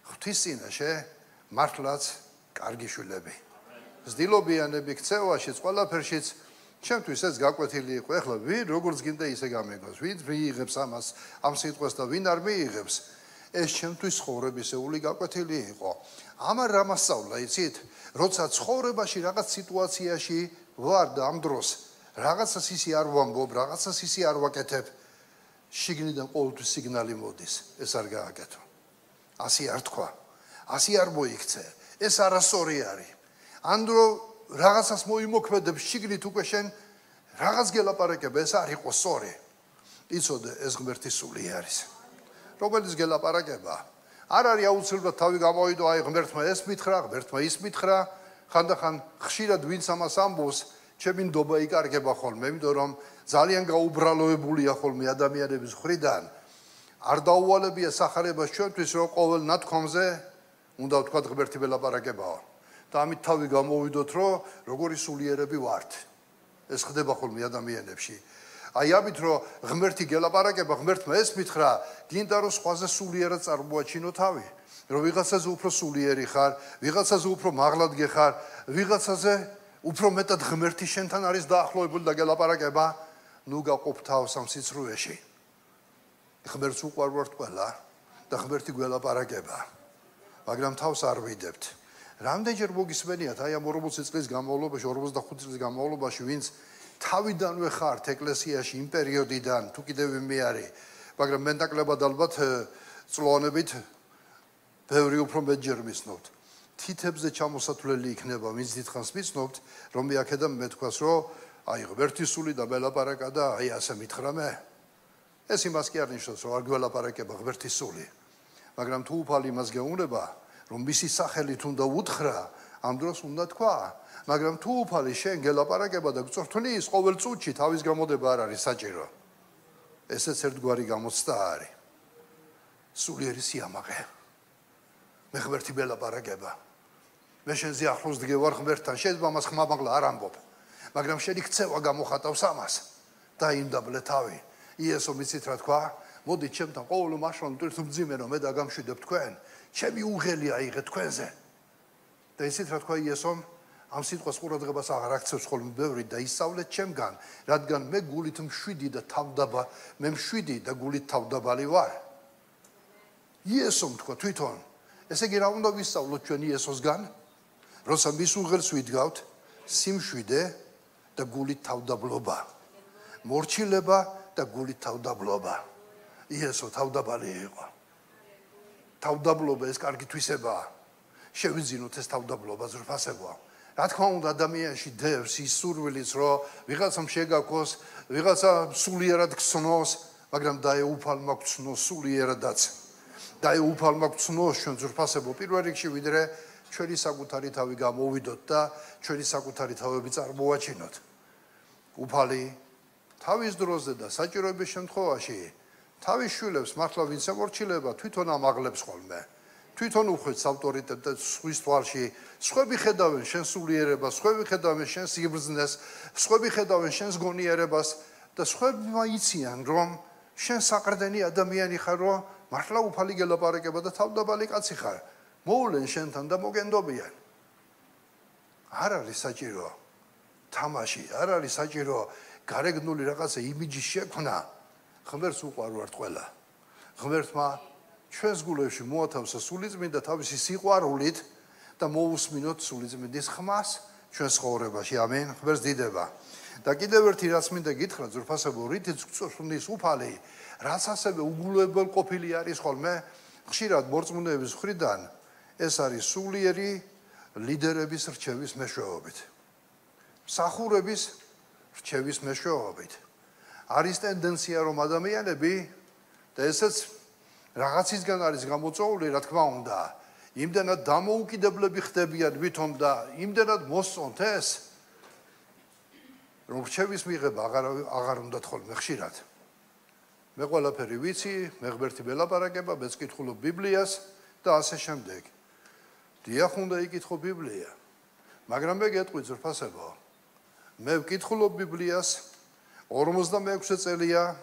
ღვთის წინაშე მართლაც კარგი შვილები. ზდილობიანები ქცევაშიც, ყველაფერშიც ჩემთვის ეს გაკვეთილი იყო. ეხლა ვინ როგორც გინდა ისე გამეგოს, ვინ მიიღებს ამას, ამ სიტყვას და ვინ არ მიიღებს, ეს ჩემთვის ცხოვრებისეული გაკვეთილი იყო. ამან რა მასწავლა, იცით? როცა ცხოვრებაში რაღაც სიტუაციაში ვარ და ამ დროს რაღაცას ისე არ ვამბობ, რაღაცას ისე არ ვაკეთებ, შიგნიდან ყოველთვის სიგნალი მოდის, ეს არ გააკეთო. ასე არ თქვა, ასე არ მოიქცე, ეს არასწორი არის. ანდრო რაღაცას მოიმოქმედებ შიგნით უკვე შენ რაღაც გელაპარაკებ, ეს არ იყო სწორი. იცოდე, ეს ღმერთის სული არის, რომელიც გელაპარაკება. არ არის აუცილებლად თავი გამოვიდო, აი ღმერთმა ეს მითხრა, ღმერთმა ის მითხრა, ხანდახან ხშირად ვინც ამას ამბობს, ჩემი ნდობა იკარგება ხოლმე, იმიტომ რომ ძალიან გაუბრალოებულია ხოლმე ადამიანების მხრიდან. არ დაუვალებია სახარებას ჩვენთვის, რომ ყოველ ნათქვამზე უნდა ვთქვათ ღმერთი ველაპარაკებაო. და ამით თავი გამოვიდოთ, რომ როგორი სულიერები ვართ. ეს ხდება ხოლმე ადამიანებში. აი ამით რომ ღმერთი გელაპარაკება, ღმერთმა ეს მითხრა, გინდა რომ სხვაზე სულიერად წარმოაჩინო თავი, რომ ვიღაცაზე უფრო სულიერი ხარ, ვიღაცაზე უფრო მაღლად გეხარ, ვიღაცაზე უფრო მეტად ღმერთი შენთან არის დაახლოებული და გელაპარაკება, ნუ გაყოფ თავს ამ სიცრუეში. ღმერთს უყვარვართ ყველა და ღმერთი გველაპარაკება, მაგრამ თავს არ ვიდებთ. რამდენჯერ მოგისმენიათ აი ამ 40 წლის განმავლობაში, 45 წლის განმავლობაში, ვინც თავიდანვე ხართ ეკლესიაში იმ პერიოდიდან, თუ კიდევ მე არის, მაგრამ მენტაკლებად ალბათ წლოვანებით ბევრი უფრო მეტჯერ მისნობთ. თითებზე ჩამოსათვლელი იქნება, ვინც დიდხანს მისნობთ, რომ მე აქედან მეთქვას, რომ აი ღმერთის სული და ველაპარაკა და აი ასე მითხრა მე. ეს იმას კი არ ნიშნავს, რომ არ გველაპარაკება ღმერთის სული. მაგრამ თუ უფალი იმას გეუბნება, რომ მისი სახელით უნდა უთხრა, ამ დროს უნდა თქვა, მაგრამ თუ უფალი შენ გელაპარაკება და გწორთნის, ყოველ წუთში თავის გამოდება არ არის საჭირო. ესეც ერთგვარი გამოცდა არის. სულიერი სიამაყე. მე ღმერთი ველაპარაკება. მე შენზე ახლოს დგევარ ღმერთთან, შეიძლება მას ხმამაღლა არ ამბობ, მაგრამ შენი ქცევა გამოხატავს ამას. დაიმდაბლე თავი. იესო მიცით რა თქვა? მოდით ჩემთან ყოველ მაშრომ თუ მძიმე რომ მე დაგამშვიდებ თქვენ, ჩემი უღელი აიღე თქვენზე. და ისეთ რა თქვა იესომ, ამ სიტყვას ყურადღებას აღარ აქცევს ხოლმე ბევრი და ისწავლეთ ჩემგან, რადგან მე გულით მშვიდი და მე მშვიდი და გულით თავდაბალი ვარ. იესომ თქვა თვითონ. ესე იგი რა უნდა ვისწავლოთ ჩვენ იესოსგან? როცა მის უღელს ვიდგავთ, სიმშვიდე და გულით თავდაბლობა. მორჩილება და გულით თავდაბლობა. იესო თავდაბალი იყო. თავდაბლობა ეს კარგი თვისებაა. შევიძინოთ ეს თავდაბლობა ზრფასებაა. რა თქმა უნდა ადამიანში დევს ის სურვილიც, რომ ვიღაცამ შეგაქოს, ვიღაცა სულიერად გცნოს, მაგრამ დაეუფალმა გცნოს სულიერადაც. დაეუფალმა გცნოს ჩვენ ზრფასებო პირველ რიგში, ვიდრე ჩვენი საკუთარი თავი გამოვიდოთ და ჩვენი საკუთარი თავები წარმოვაჩინოთ. უფალი თავის დროზე და საჭიროების შემთხვევაში თავის შვილებს მართლა ვინც ემორჩილება, თვითონ ამაღლებს ხოლმე. თვითონ უხვեց ავტორიტეტს სხვის თვალში, სხვები ხედავენ შენს სულიერებას, სხვები ხედავენ შენს სიბრძნეს, სხვები ხედავენ შენს გონიერებას და სხვები იციან, რომ შენ საყრდენი ადამიანი ხარ, რომ მართლა უფალი გელაპარაკება და თავდაბალი კაცი ხარ. მოულენ შენთან და მოგენდობიან. არ არის საჭირო თამაში, არ არის საჭირო გარეგნული რაღაცა იმიჯის შექმნა. ღმერთს უყვარვართ ყველა. ღმერთმა ჩვენს გულებში მოათავსა სულიწმინდა თავისი სიყვარულით და მოусმინოთ სულიწმინდის ხმას ჩვენს ცხოვრებაში. ამენ. ღმერთს დიდება. და კიდევ ერთი რაც მინდა გითხრათ, ზრფასებო, რითიც გწორთნის უფალი, რაც ასევე უგულებელ ყოფილი არის ხოლმე, ხშირად მორწმუნეების მხრიდან ეს არის სულიერი ლიდერების რჩევის მეშვეობით. მსახურების რჩევის მეშვეობით. არის ტენდენცია, რომ ადამიანები და ესეც რაღაცისგან არის გამოწვეული, რა თქმა უნდა, იმდენად დამოუკიდებლები ხდებიან ვითომ და იმდენად მოსწონთ ეს, რომ რჩევის მიღება აღარ უნდათ ხოლმე ხშირად. მე ყველაფერი ვიცი, მე ღმერთი ველაპარაკება, მეც კითხულობ ბიბლიას და ასე შემდეგ. დიახ, უნდა იკითხო ბიბლია. მაგრამ მე გეტყვი ძვირფასებო, მე ვკითხულობ ბიბლიას 56 წელია,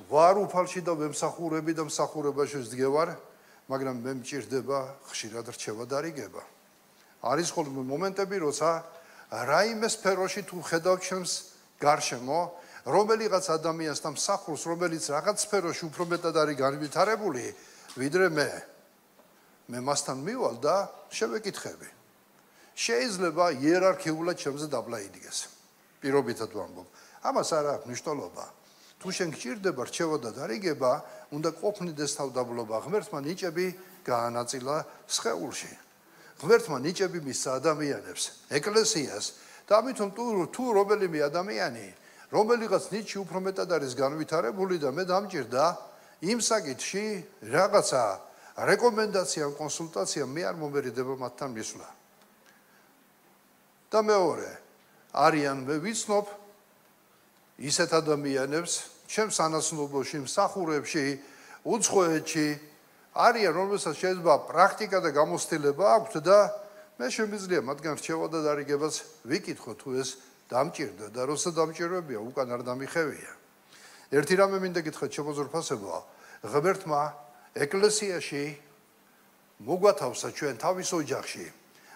ვარ უფალში და ვემსახურები და მსახურებაში ვსდგევარ, მაგრამ მე მჭირდება ხშირად რჩევა და რიგება. არის ხოლმე მომენტები, როცა რაიმე სფეროში თუ ხედავ ჩემს გარშემო, რომელიღაც ადამიანს და მსახურს, რომელიც რაღაც სფეროში უფრო მეტად არის განვითარებული, ვიდრე მე. მე მასთან მივალ და შევეკითხები. შეიძლება იერარქიულად ჩემზე დაბლა იდგეს. პირობითად ვამბობ. ამას არ აქვს მნიშვნელობა. თუ შენ გჭირდება რჩევა და დარიგება, უნდა ყოფნიდეს თავდაბლობა. ღმერთმა ნიჭები გაანაწილა სხეულში. ღმერთმა ნიჭები მისცა ადამიანებს, ეკლესიას და ამიტომ თუ რომელიმე ადამიანი, რომელიღაც ნიჭი უფრო მეტად არის განვითარებული და მე დამჭირდა იმ საკითხში რაღაცა რეკომენდაცია, კონსულტაცია მე არ მომერიდება მათთან მისვლა. და მეორე, არიან მე ვიცნობ ისეთ ადამიანებს, ჩემს ანაცნობოში, მსახურებში, უცხოეთში არიან, რომელსაც შეიძლება პრაქტიკა და გამოცდილება აქვთ და მე შემიძლია მათგან რჩევა და დარიგებას ვიკითხო თუ ეს დამჭირდა და როცა დამჭირებია უკან არ დამიხევია. ერთი რამე მინდა გითხრათ შემოძვრფასებო, ღმერთმა ეკლესიაში მოგვათავსა ჩვენ თავის ოჯახში,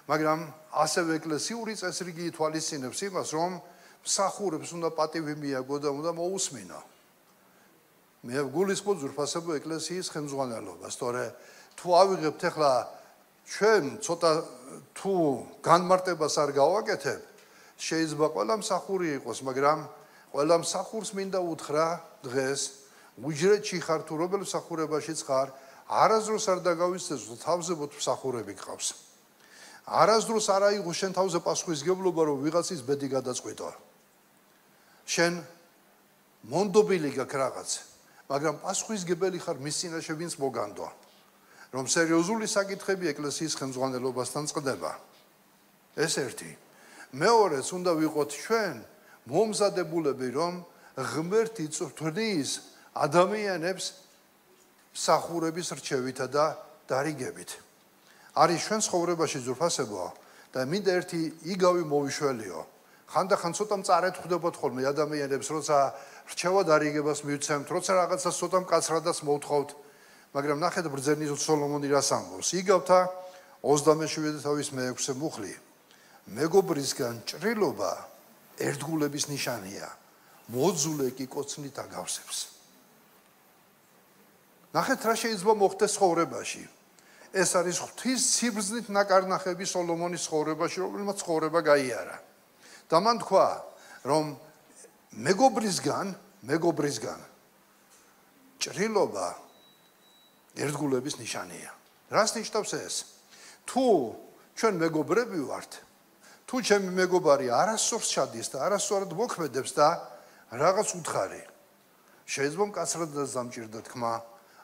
მაგრამ ასევე ეკლესიური წესრიგი ითვალისწინებს იმას, რომ მსახურებს უნდა პატივი მიაგო და უნდა მოусმინო. მე ვგულისხმობ ძვირფასებო ეკლესიის ხელმძღვანელობას, თორე თუ ავიღებთ ახლა ჩვენ ცოტა თუ განმარტებას არ გავაკეთებ, შეიძლება ყველა მსახური იყოს, მაგრამ ყველა მსახურს მინდა უთხრა დღეს, უჯრედში ხარ თუ რომელ მსახურებაშიც ხარ, არასდროს არ დაგავიწყდეს, რომ თავზებოთ მსახურები გყავს. არასდროს არ აიღო შენ თავზე პასუხისმგებლობა, რომ ვიღაცის ბედი გადაწყვიტო. შენ მონდობილი გაქვს რაღაც, მაგრამ პასუხისმგებელი ხარ მის წინაშე, ვინც მოგანდო. რომ სერიოზული საკითხები ეკლესიის ხელმძღვანელობასთან წყდება. ეს ერთი. მეორეც უნდა ვიყოთ ჩვენ მომზადებულები, რომ ღმერთი წვრთნის ადამიანებს მსახურების რჩევითა და დარიგებით. არის ჩვენ ცხოვრებაში ძვირფასებო და მინდა ერთი იგავი მოვიშველიო. ხანდახან ცოტა მწარედ ხვდებოდ ხოლმე ადამიანებს, როცა რჩევა დარიგებას მივცემთ, როცა რაღაცას ცოტა მკაცრადაც მოვთხოვთ, მაგრამ ნახეთ ბრძენის სოლომონი რას ამბობს. იგავთა 27-6 მუხლი. მეგობრისგან ჭრილობა ერთგულების ნიშანია, მოძულე კი კოცნით აგავსებს. ნახეთ რა შეიძლება მოხდეს ცხოვრებაში. ეს არის ღვთის სიბრძნით ნაკარნახები სოლომონის ცხოვრებაში, რომელმაც ცხოვრება გაიარა. და მან თქვა, რომ მეგობრისგან ჭრილობა ერთგულების ნიშანია. რას ნიშნავს ეს? თუ ჩვენ მეგობრები ვართ, თუ ჩემი მეგობარი არასდროს ჩადის და არასდროს მოქმედებს და რაღაც უთხარი, შეიძლება მკაცრადაც დამჭირდა თქმა,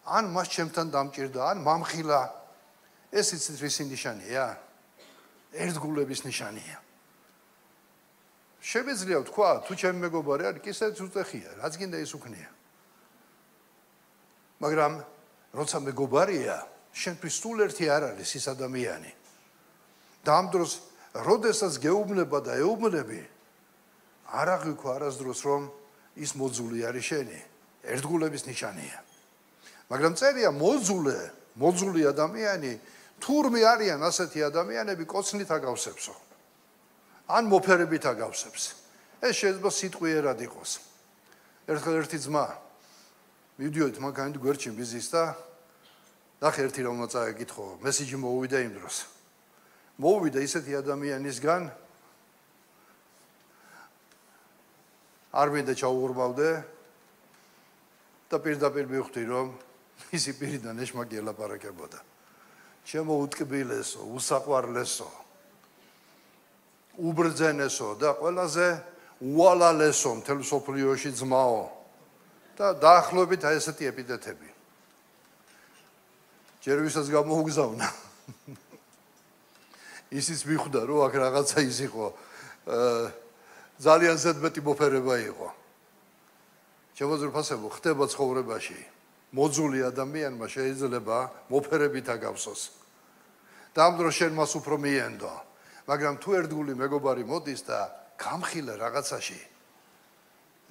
ან მას ჩემთან დამჭირდა, ან მამხილა. ეს იცით რის ნიშანია? ერთგულების ნიშანია. შემიძლია ვთქვა, თუ ჩემი მეგობარი არის, კისერიც უწეხია, რაც გინდა ის უქნია. მაგრამ როცა მეგობარია, შენთვის სულ ერთი არ არის ის ადამიანი. და ამ დროს, როდესაც გეუბნება და ეუბნები, არ აღვიქვა არასდროს, რომ ის მოძული არის შენი, ერთგულების ნიშანია. მაგრამ წერია მოძული ადამიანი, თურმე არიან ასეთი ადამიანები, კოცნით აგავსებსო. ან მოფერებით აგავსებს. ეს შეიძლება სიტყვიერად იყოს. ერთხელ ერთი ძმა მივდიოდი მანქანით გვერდში ბიზის და ნახე ერთი რომ წაეკითხო, მესიჯი მოუვიდა იმ დროს. მოუვიდა ისეთი ადამიანისგან, არ მინდა ჩაუღრმავდე და პირდაპირ მივხვდი, რომ ისი პირიდან ეშმაკი ელაპარაკებოდა. ჩემო უტკბილესო, უსაყვარლესო, უბრძენესო და ყველაზე უალალესო მთელ სოფლიოში ძმაო და დაახლოებით აი ესეთი ეპიტეტები. ჯერ ვისაც გამოუგზავნა. ისიც მიხვდა, რომ აქ რაღაცა ის იყო, ძალიან ზედმეტი მოფერება იყო. ჩემო ძვირფასებო, ხდება ცხოვრებაში. მოძული ადამიანმა შეიძლება მოფერებით აგავსოს. და ამ დროს შენ მას უფრო მიენდო. მაგრამ თუ ერთგული მეგობარი მოდის და გამხილე რაღაცაში,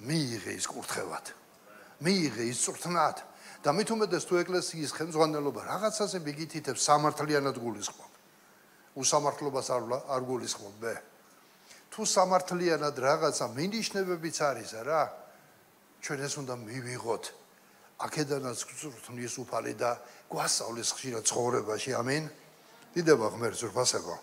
მიიღე ის კურთხევად. მიიღე ის წვრთნად. და მით უმეტეს თუ ეკლესიის ხელმძღვანელობა რაღაცაზე მიგითითებს სამართლიანად გულისხმობ. უსამართლობას არ გულისხმობ მე. თუ სამართლიანად რაღაცა მინიშნებებიც არის რა, ჩვენ ეს უნდა მივიღოთ. აქედანაც წვრთნის უფალი და გვასწავლის ხშირად ცხოვრებაში. ამინ. დიდება ღმერთს ძვირფასებო.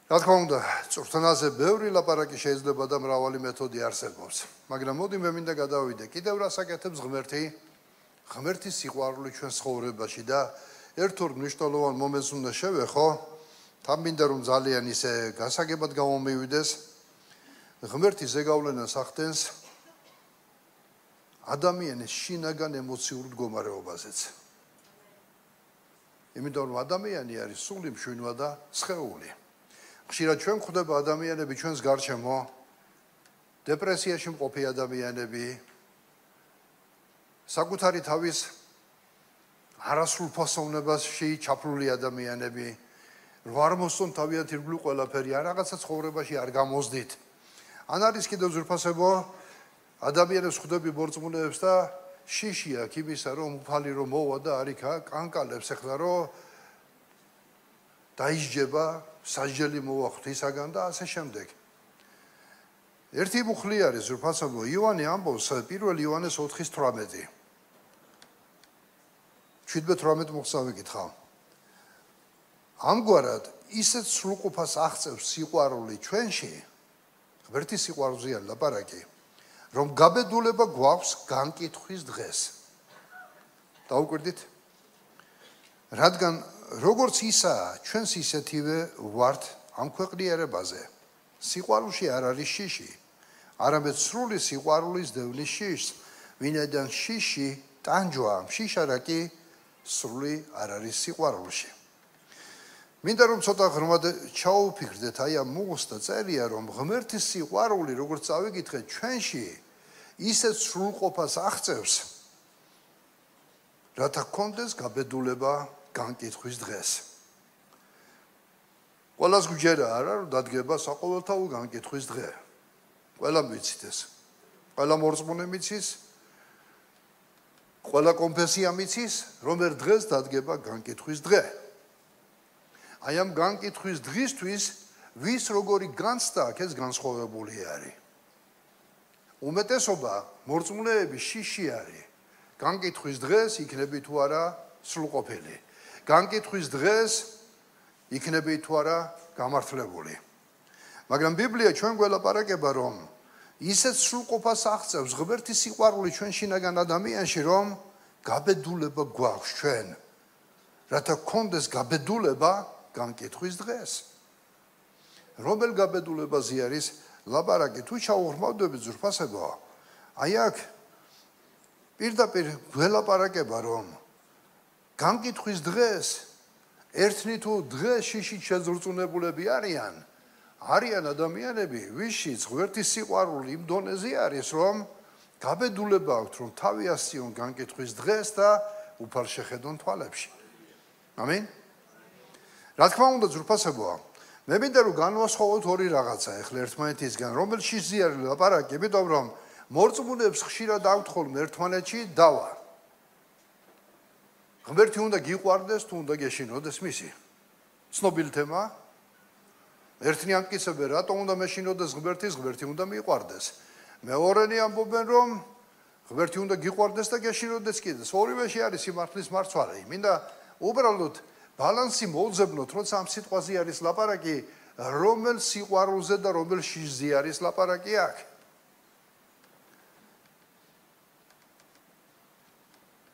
რა თქმა უნდა, წვრთნაზე ბევრი ლაპარაკი შეიძლება და მრავალი მეთოდი არსებობს. მაგრამ მოდი მე მინდა გადავიდე კიდევ რა საკეთებს ღმერთის სიყვარული ჩვენ ცხოვრებაში და ერთ-ორ მნიშვნელოვან მომენტს უნდა შევეხო. თან მინდა რომ ძალიან ისე გასაგებად გამომივიდეს. ღმერთი ზეგავლენას ახდენს ადამიანის შინაგან ემოციურ მდგომარეობაზეც. იმიტომ რომ ადამიანი არის სული, მშვენივრა და სხეული. ხშირად ჩვენ გვხვდება ადამიანები ჩვენს გარშემო, დეპრესიაში მყოფი ადამიანები, საკუთარი თავის არასრულ ფასოვნებაში ჩაფლული ადამიანები, რომ არ მოსწონ თავიანთ ირგვლივ ყველაფერი, ან რაღაცა ცხოვრებაში არ გამოსდით. ან არის კიდევ ძვირფასებო, ადამიანებს ხვდები ბორწმუნეებს და შიში აქვს იმისა, რომ უფალი რომ მოვა და არიქა კანკალებს ეხლა რომ დაისჯება, სასჯელი მოვა ღვთისაგან და ასე შემდეგ. ერთი მუხლი არის ძვირფასებო, იოანე ამბობს 1 იოანეს 4:18. 17-18 მოხსა ვიკითხავ. ამგვარად ისეთ სრულყოფას აღწევს სიყვარული ჩვენში, ღმერთის სიყვარულზეა ლაპარაკი, რომ გაბედულება გვაქვს განკითხვის დღეს. დაუკვირდით? რადგან როგორც ისაა, ჩვენს ისეთივე ვართ ამ ქვეყნიერებაზე. სიყვარულში არ არის შიში, არამედ სრული სიყვარულის დევნის შიშს, ვინაიდან შიში ტანჯვა, შიშარა კი სრული არ არის სიყვარულში. მინდა რომ ცოტა ღრმად ჩაუფიქრდეთ აი ამ მუხლს და წერია რომ ღმერთის სიყვარული როგორც წავიკითხეთ ჩვენში ისეთ სრულყოფას აღწევს რათა გქონდეს გაბედულება განკითხვის დღეს. ყველას გვჯერა არა რომ დადგება საყოველთაო განკითხვის დღე. ყველა მიცით ეს. ყველა მორწმუნე მიცის, ყველა კონფესია მიცის, რომ ერთ დღეს დადგება განკითხვის დღე. აი ამ განკითხვის დღისთვის ვის როგორი განცდა აქვს ეს განსხვავებული არის. უმეტესობა მორწმუნეების შიში არის. განკითხვის დღეს იქნები თუ არა სრულყოფილი. განკითხვის დღეს იქნები თუ არა გამართლებული. მაგრამ ბიბლია ჩვენ გველაპარაკება რომ ისეთ სრულყოფას აღწევს ღმერთის სიყვარული ჩვენ შინაგან ადამიანში რომ გაბედულება გვაქვს ჩვენ. რათა გქონდეს გაბედულება განკითხვის დღეს. რომელ გაბედულებაზე არის ლაპარაკი? თუ ჩაუღრმავდებით ძვირფასებო, აი აქ პირდაპირ გველაპარაკება რომ განკითხვის დღეს ერთნი თუ დღეს შიშით შეზრწუნებულები არიან ადამიანები, ვისშიც ღმერთის სიყვარული იმ დონეზე არის, რომ გაბედულება აქვთ, რომ თავი ასწიონ განკითხვის დღეს და უფალ შეხედონ თვალებში. ამინ. რა თქმა უნდა ძვირფასებო, მე მინდა რომ განვასხვაოთ ორი რაღაცა ეხლა ერთმანეთისგან, რომელშიც არის ლაპარაკი, იმიტომ რომ მორწმუნეებს ხშირად აქვთ ხოლმე ერთმანეთში დავა. ღმერთი უნდა გიყვარდეს თუ უნდა გეშინოდეს მისი. ცნობილი თემა. ერთნი ამტკიცებენ, რატომ უნდა მეშინოდეს ღმერთი უნდა მიყვარდეს. მეორენი ამბობენ, რომ ღმერთი უნდა გიყვარდეს და გეშინოდეს კიდეც. ორივეში არის სიმართლის მარცვალი. მინდა უბრალოდ ბალანსი მოვძებნოთ, როცა ამ სიტყვაზე არის ლაპარაკი, რომელ სიყვარულზე და რომელ შიშზე არის ლაპარაკი აქ.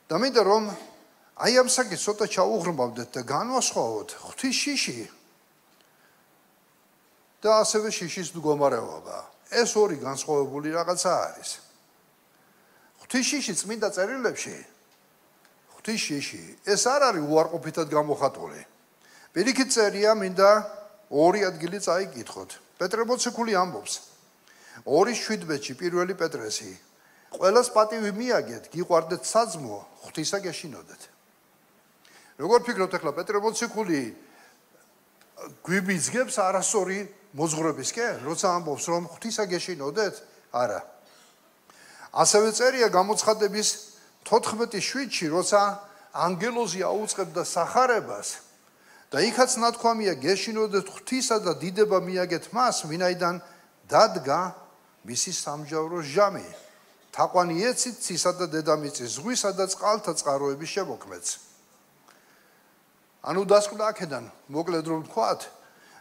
და მინდა რომ აი ამ საკითხს ცოტა ჩაუღრმავდეთ და განვასხვაოთ ღვთის შიში და ასევე შიშის მდგომარეობა. ეს ორი განსხვავებული რაღაცა არის. ღვთის შიში წმინდა წერილებში ღვთის შიში ეს არ არის უარყოფითად გამოხატული. პირიქით წერია მინდა ორი ადგილი წაიკითხოთ. პეტრე მოციქული ამბობს 2:17-ში 1 პეტრესი ყველას პატივი მიაგეთ, გიყვარდეთ საძმო, ღვთისა გეშინოდეთ. როგორ ფიქრობთ ახლა პეტრე მოციქული გვიბიძგებს არასწორი მოძღვრებისკენ, როცა ამბობს რომ ღვთისა გეშინოდეთ? არა. ასევე წერია გამოცხადების 14:7-ში, როცა ანგელოზი აუწყებდა სახარებას და იქაც ნათქვამია გეშინოდეთ ღვთისა და დიდება მიაგეთ მას, ვინაიდან დადგა მისი სამჯავრო ჟამი. თაყვანი ეცით ცისა და დედამიწის ზღვისა და წყალთა წყაროების შემოქმედს. ანუ დასკვნა აქედან მოკლედ რომ ვთქვათ,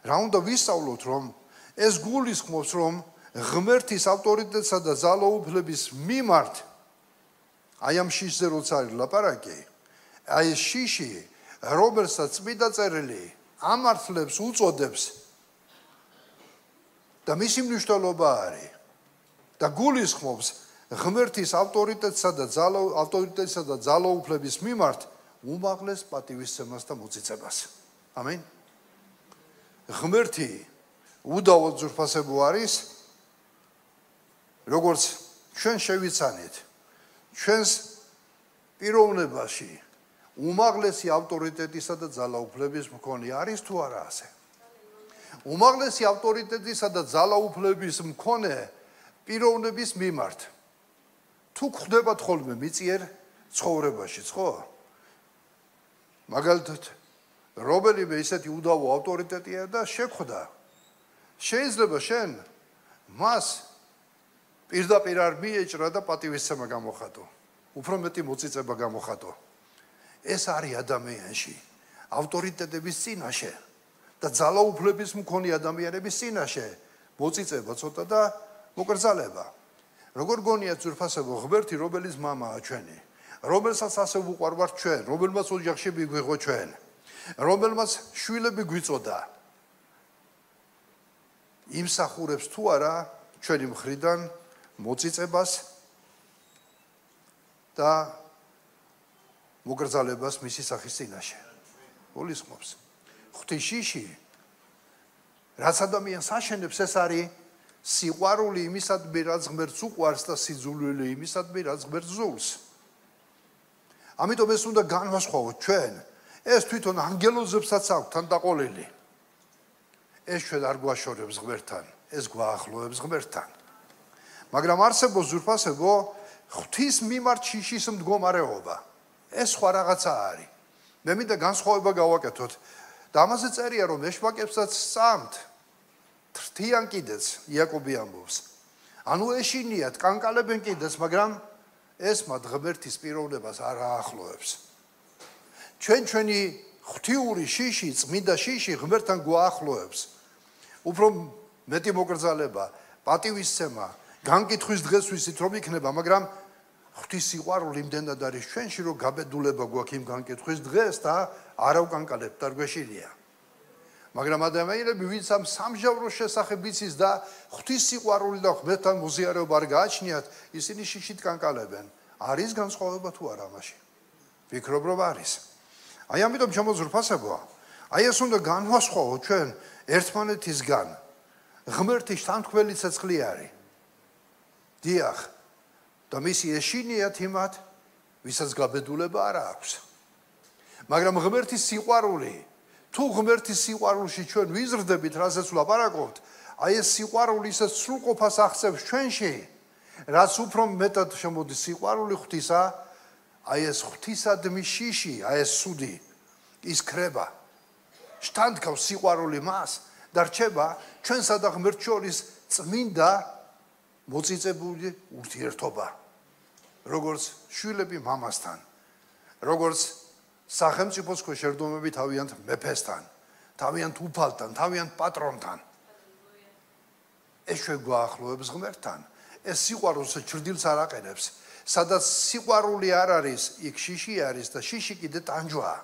რა უნდა ვისწავლოთ, რომ ეს გულისხმობს, რომ ღმერთის ავტორიტეტსა და ძალაუფლების მიმართ აი ამ შიშზე როცა არის ლაპარაკი, აი ეს შიში, რომელსაც წმინდა წერილი ამართლებს, უწოდებს და მისი მნიშვნელობა არის და გულისხმობს ღმერთის ავტორიტეტსა და ძალაუფლების მიმართ უმაღლეს პატივისცემას და მოწიწებას. ამინ. ღმერთი უდავოდ ძვირფასებო არის, როგორც ჩვენ შევიცანით, ჩვენს პიროვნებაში უმაღლესი ავტორიტეტისა და ძალაუფლების მქონე არის თუ არა ასე? უმაღლესი ავტორიტეტისა და ძალაუფლების მქონე პიროვნების მიმართ თუ გვხვდებათ ხოლმე მიწიერ ცხოვრებაშიც, ხო? მაგალითად, რომელიმე ისეთი უდავო ავტორიტეტია და შეხვდა. შეიძლება შენ მას პირდაპირ არ მიეჭრა და პატივისცემა გამოხატო. უფრო მეტი მოწიწება გამოხატო. ეს არის ადამიანში ავტორიტეტების წინაშე და ძალაუფლების მქონე ადამიანების წინაშე მოწიწება ცოტა და მოკრძალება. როგორ გონიათ ძვირფასებო ღმერთი, რომელიც მამაა ჩვენი, რომელსაც ასე ვუყვარვართ ჩვენ, რომელმაც ოჯახში მიგვიღო ჩვენ, რომელმაც შვილები გვიწოდა, იმსახურებს თუ არა ჩვენი მხრიდან მოწიწებას და მოკრძალებას მისი სახის წინაშე. გულისხმობს. ღვთის შიში, რაც ადამიანს აშენებს, ეს არის სიყვარული იმისადმი, რაც ღმერთს უყვარს და სიძულვილი იმისადმი, რაც ღმერთს ზულს. ამიტომ ეს უნდა განვასხვაოთ ჩვენ. ეს თვითონ ანგელოზებსაც აქვს თანდაყოლილი. ეს ჩვენ არ გვაშორებს ღმერთთან, ეს გვაახლოებს ღმერთთან. მაგრამ არსებობს ძვირფასებო ღვთის მიმართ შიშის მდგომარეობა. ეს სხვა რაღაცა არის. მე მინდა განსხვავება გავაკეთოთ. და ამაზე წერია რომ ეშმაკებსაც სწამთ თრთიან კიდეც, იაკობი ამბობს. ანუ ეშინიათ, კანკალებენ კიდეც, მაგრამ ეს მათ ღმერთის პიროვნებას არ აახლოებს. ჩვენი ღვთიური შიში, წმინდა შიში ღმერთთან გვაახლოებს. უფრო მეტი მოკრძალება, პატივისცემა, განკითხვის დღეს ვიცით რომ იქნება, მაგრამ ღვთის სიყვარული იმდენად არის ჩვენში, რომ გაბედულება გვაქვს იმ განკითხვის დღეს და არ ავკანკალებთ, არ გვეშინია. მაგრამ ადამიანები, ვინც ამ სამჟავრო შესახებ იცის და ღვთის სიყვარული და ღმერთთან მოზიარობა არ გააჩნიათ, ისინი შიშით კანკალებენ. არის განსხვავება თუ არა ამაში? ვფიქრობ, რომ არის. აი ამიტომ შემოძვრფასებოა. აი ეს უნდა განვასხვაოთ ჩვენ ერთმანეთისგან. ღმერთი შთანთქმელი ცეცხლი არის. დიახ, და მისი ეშინიათ იმათ, ვისაც გაბედულება არ აქვს. მაგრამ ღმერთის სიყვარული, თუ ღმერთის სიყვარულში ჩვენ ვიზრდებით, რასაც ვლაპარაკობთ, აი ეს სიყვარული ისე სრულყოფას აღწევს ჩვენში, რაც უფრო მეტად შემოდის სიყვარული ღვთისა, აი ეს ღვთისადმი შიში, აი ეს სუდი, ის ქრება. შთანთქავს სიყვარული მას და რჩება ჩვენსა და ღმერთს შორის წმინდა მოწიწებული ურთიერთობა. როგორც შვილები მამასთან, როგორც სახელმწიფოს ქვეშ ერთდომები თავიანთ მეფესთან, თავიანთ უფალთან, თავიანთ პატრონთან. ეს ჩვენ გვაახლოებს ღმერთთან. ეს სიყვარულს ჩრდილს არ აყენებს. სადაც სიყვარული არ არის, იქ შიში არის და შიში კიდე ტანჯვაა.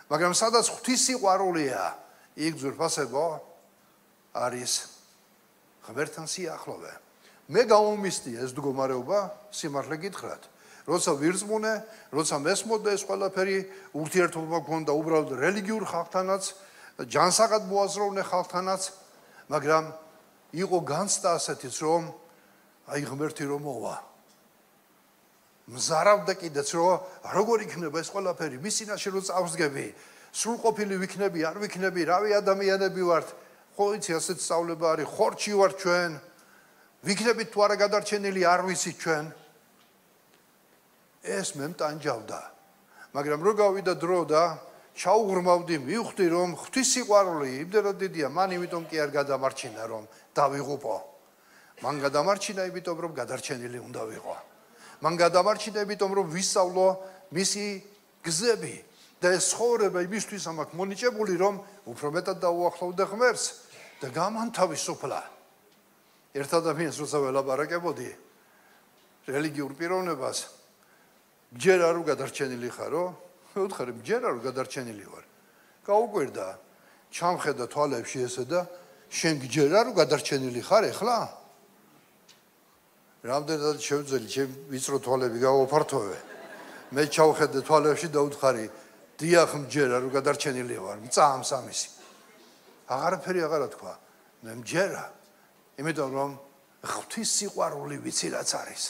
მაგრამ სადაც ღვთის სიყვარულია, იქ ძვირფასებო არის ღმერთთან სიახლოვე. მე გამომისდი ეს მდგომარეობა, სიმართლე გითხრათ. როცა ვირწმუნე, როცა მესმოდა ეს ყველაფერი, ურთიერთობა მქონდა უბრალოდ რელიგიურ ხალხთანაც, ჯანსაღად მოაზროვნე ხალხთანაც, მაგრამ იყო განცდა ასეთიც, რომ აი ღმერთი რომ მოვა, მზარავდა კიდეც რომ როგორ იქნება ეს ყველაფერი მის წინაშე რომ წავსდგები სრულყოფილი ვიქნები არ ვიქნები რავი ადამიანები ვართ ხო იცი ასეთ სწავლება არის ხორჩი ვართ ჩვენ ვიქნებით თუ არა გადარჩენილი არ ვიცით ჩვენ ეს მე მტანჯავდა მაგრამ რო გავიდა დრო და ჩაუღრმავდი მივხვდი რომ ღვთის სიყვარული იმდენად დიდია მან იმიტომ კი არ გადამარჩინა რომ დავიღუპო მან გადამარჩინა იმიტომ რომ გადარჩენილი უნდა ვიყო მან გადამარჩინა იმიტომ რომ ვისწავლო მისი გზები და ეს ცხოვრება იმისთვის ამაქვს მონიჭებული რომ უფრო მეტად დაუახლოვდე ღმერთს და გამანთავისუფლა ერთ ადამიანს როცა ველაპარაკებოდი რელიგიურ პიროვნებას ჯერ არ გადარჩენილი ხარო უთხარი ჯერ არ გადარჩენილი ვარ გაუკვირდა ჩამხედა თვალებში ესე და შენ ჯერ არ გადარჩენილი ხარ ეხლა რამდენად შევძელი ჩემ ვიწრო თვალები გავაფართოვე მე ჩავხედე თვალებში და უთხარი დიახ ჯერ არ გადარჩენილი ვარ მწამს ამისი აღარაფერი აღარა თქვა მე მჯერა იმიტომ რომ ღვთის სიყვარული ვიცი რაც არის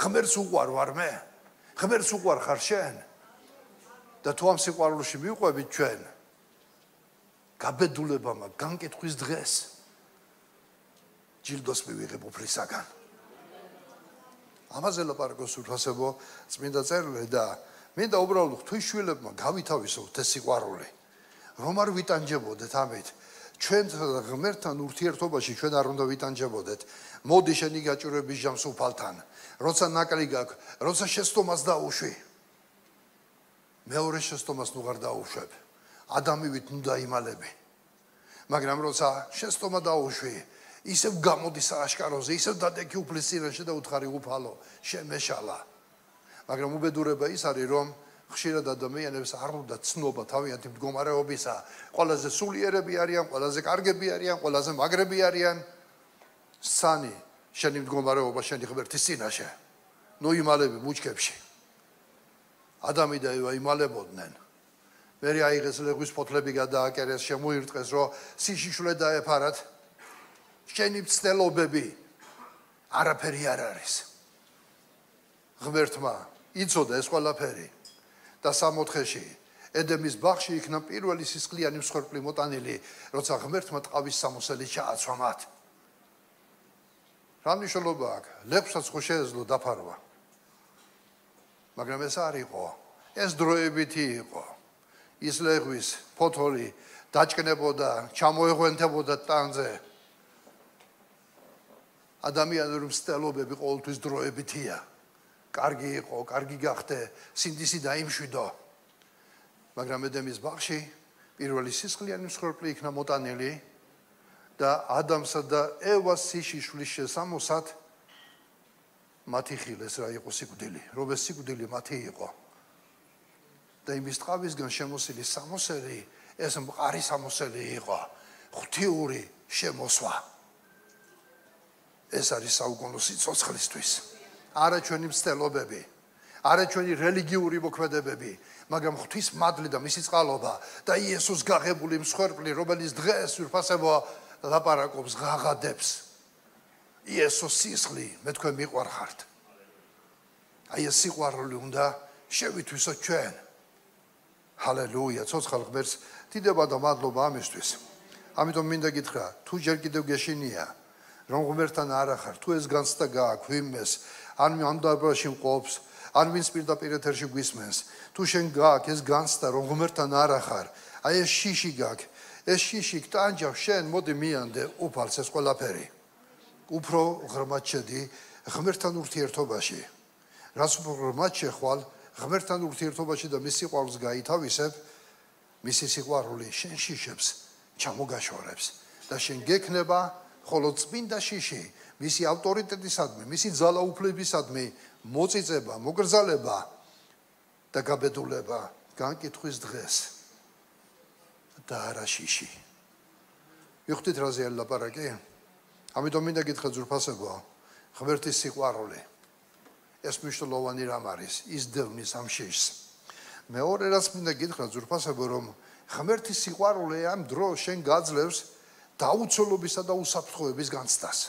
ღმერთს უყვარ ვარ მე ღმერთს უყვარ ხარ შენ და თუ ამ სიყვარულში მივყვებით ჩვენ გაბედულება მაქვს განკითხვის დღეს ჯილდოს მივიღებ უფლისაგან ამაზე ლაპარაკობს უფასებო წმინდა წერილი და მინდა უბრალოდ ღვთის შვილებმა გავითავისოთ ეს სიყვარული რომ არ ვიტანჯებოდეთ ამით ჩვენ ღმერთთან ურთიერთობაში ჩვენ არ უნდა ვიტანჯებოდეთ მოდი შენი გაჭირვების ჟამს უფალთან როცა ნაკლი გაქვს როცა შეცდომას დაუშვი მეორე შეცდომას ნუღარ დაუშვებ ადამივით ნუ დაიმალები მაგრამ როცა შეცდომა დაუშვი ისევ გამოდის აშკაროზე ისევ დადექი უფლის წინაშე და უთხარი უფალო შემეშალა მაგრამ უბედურება ის არის რომ ხშირად ადამიანებს არ უნდა ცნობა თავიანთი მდგომარეობისა ყველაზე სულიერები არიან ყველაზე კარგები არიან ყველაზე მაგრები არიან სანი შენი მდგომარეობა შენი ღმერთის წინაშე ნუ იმალები ბუჩქებში ადამი და ევა იმალებოდნენ მე აიღეს ლეგვის ფოთლები გადააკერეს შემოირტყეს რომ სიშიშვლე დაეფარათ შენი მცდელობები არაფერი არ არის ღმერთმა იცოდა ეს ყველაფერი და 64-ში ედემის ბაღში იქნა პირველი სისხლიანი მსხვერპლი მოტანილი როცა ღმერთმა ტყავის სამოსელი ჩააცვა მათ რა მნიშვნელობა აქვს ლეღვსაც ხო შეეძლო დაფარვა მაგრამ ეს არ იყო ეს დროებითი იყო ის ლეგვის ფოთოლი დაჭკნებოდა ჩამოეღვენთებოდა ტანზე ადამიანური მცდელობები ყოველთვის დროებითია კარგი იყო კარგი გახდე სინდისი დაიმშვიდო მაგრამ ედემის ბაღში პირველი სისხლიანი მსხვერპლი იქნა მოტანილი და ადამსა და ევას სიშიშვლის შესამოსად მათი ხილეს რა იყო სიკვდილი რომ ეს სიკვდილი მათი იყო და იმის ტყავისგან შემოსილი სამოსელი ეს მყარი სამოსელი იყო ღვთიური შემოსვა ეს არის საუკუნო სიცოცხლისთვის არა ჩვენი მცდელობები არა ჩვენი რელიგიური მოქმედებები მაგრამ ღვთის მადლი და მისი წყალობა და იესოს გაღებული მსხვერპლი რომელიც დღეს ვიფასებო ლაპარაკობს ღაღადებს იესოს სისხლი მე თქვენ მიყვარხართ აი ეს სიყვარული უნდა შევითვისოთ ჩვენ ჰალელუია ცოცხალ ღმერთს დიდება და მადლობა ამისთვის ამიტომ მინდა გითხრა თუ ჯერ კიდევ გეშინია რომ ღმერთთან არ ახარ თუ ეს განცდა გააქვს ვინმეს ან ამ დარბაზში მყოფს ან ვინც პირდაპირ ეთერში გვისმენს თუ შენ გააქვს ეს განცდა რომ ღმერთთან არ ახარ აი ეს შიში გააქვს ეს შიში გტანჯავ შენ მოდი მიანდე უფალს ეს ყველაფერი უფრო ღრმად შედი ღმერთთან ურთიერთობაში რაც უფრო ღრმად შეხვალ ღმერთთან ურთიერთობაში და მის სიყვარულს გაითავისებ მისი სიყვარული შენ შიშებს ჩამოგაშორებს და შენ გექნება ხოლო წმინდა შიში მისი ავტორიტეტისადმი მისი ძალაუფლებისადმი მოწიწება მოგრძალება და გაბედულება განკითხვის დღეს და არა შიში ვიხდით რაზე ლაპარაკი ამიტომ მინდა გითხრა ძვირფასებო ღმერთის სიყვარული ეს მნიშვნელოვანი რამ არის ის დევნის ამ შიშს მეორე რაც მინდა გითხრა ძვირფასებო რომ ღმერთის სიყვარული ამ დროს შენ გაძლევს დაუცველობისა და უსაფრთხოების განცდას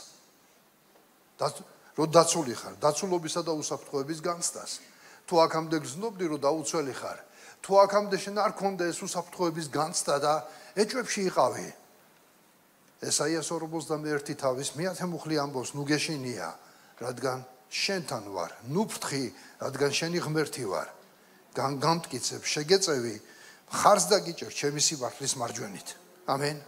და რომ დაცული ხარ, დაცულობისა და უსაფრთხოების განცდას. თუ აქამდე გრძნობდი, რომ დაუცველი ხარ, თუ აქამდე შენ არ ქონდა ეს უსაფრთხოების განცდა და ეჭვებში იყავი. ესაიას 41 თავის მეათე მუხლი ამბობს, ნუ გეშინია, რადგან შენთან ვარ, ნუ ფრთხი, რადგან შენი ღმერთი ვარ. გამტკიცებ, შეგეწევი, მხარს დაგიჭერ ჩემი სიყვარულის მარჯვენით. ამენ.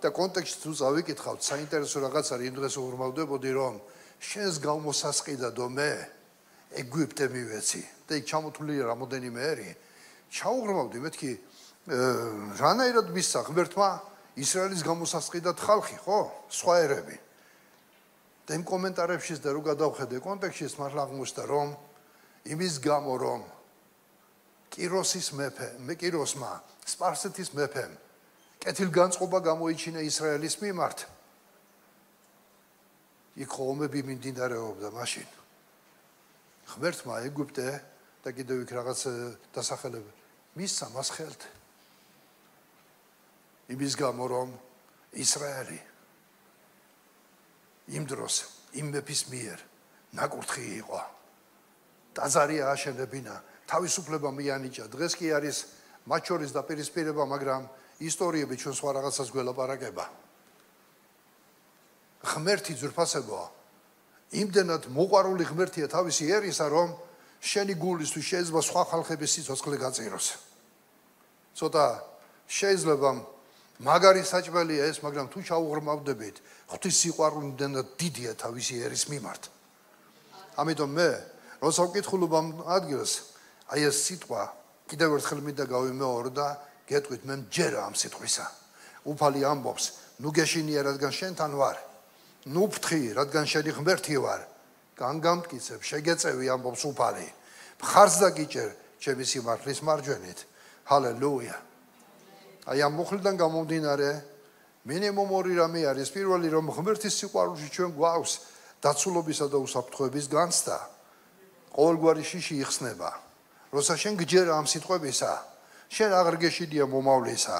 და კონტექსტში თუ წავიკითხავთ, საინტერესო რაღაც არის, იმ დღეს უღრმავდებოდი, რომ შენს გამოსასყიდადო მე ეგვიპტე მივეცი და იქ ჩამოთვლილია რამოდენიმე ერი. ჩაუღრმავდი, მეთქი რანაირად მისცა ღმერთმა ისრაელის გამოსასყიდად ხალხი, ხო? სხვა ერები. და იმ კომენტარებში და რო გადავხედე კონტექსტში, მართლა აღმოჩნდა, რომ იმის გამო რომ კიროსმა, სპარსეთის მეფემ კეთილგანწყობა გამოიჩინა ისრაელის მიმართ. იქ ომები მიმდინარეობდა მაშინ. ღმერთმა ეგვიპტე და კიდევ იქ რაღაც დასახელება მისცა მას ხელთ. იმის გამო რომ ისრაელი იმ დროს იმ მეფის მიერ ნაკურთხი იყო. ტაძარი ააშენებინა, თავისუფლება მიანიჭა. დღეს კი არის მათ შორის დაპირისპირება, მაგრამ ისტორიები ჩვენ სხვა რაღაცას გველაპარაკება. ღმერთი ძვირფასებოა. იმდენად მოყვარული ღმერთია თავისი ერისა, რომ შენი გულისთვის შეიძლება სხვა ხალხების სიცოცხლე გაწიროს. ცოტა შეიძლება მაგარი საჭმელია ეს, მაგრამ თუ ჩაუღრმავდებით, ღვთის სიყვარული იმდენად დიდია თავისი ერის მიმართ. ამიტომ მე როცა ვკითხულობ ამ ადგილს, აი ეს სიტყვა კიდევ ერთხელ მინდა გავიმეორო და გეტყვით, მე მჯერა ამ სიტყვისა. უფალი ამბობს, ნუ გეშინია, რადგან შენთან ვარ. ნუ ფრთხი, რადგან შენი ღმერთი ვარ. გამტკიცებ, შეგეწევი, ამბობს უფალი. მხარს დაგიჭერ ჩემი სიმართლის მარჯვენით. ჰალელუია. აი ამ მუხლიდან გამომდინარე, მინიმუმ ორი რამე არის. პირველი, რომ ღმერთის სიყვარულში ჩვენ გვაქვს დაცულობისა და უსაფრთხოების განცდა. ყოველგვარი შიში იხსნება. როცა შენ გჯერა ამ სიტყვებისა, შენ აღარ გეშინია მომავლისა.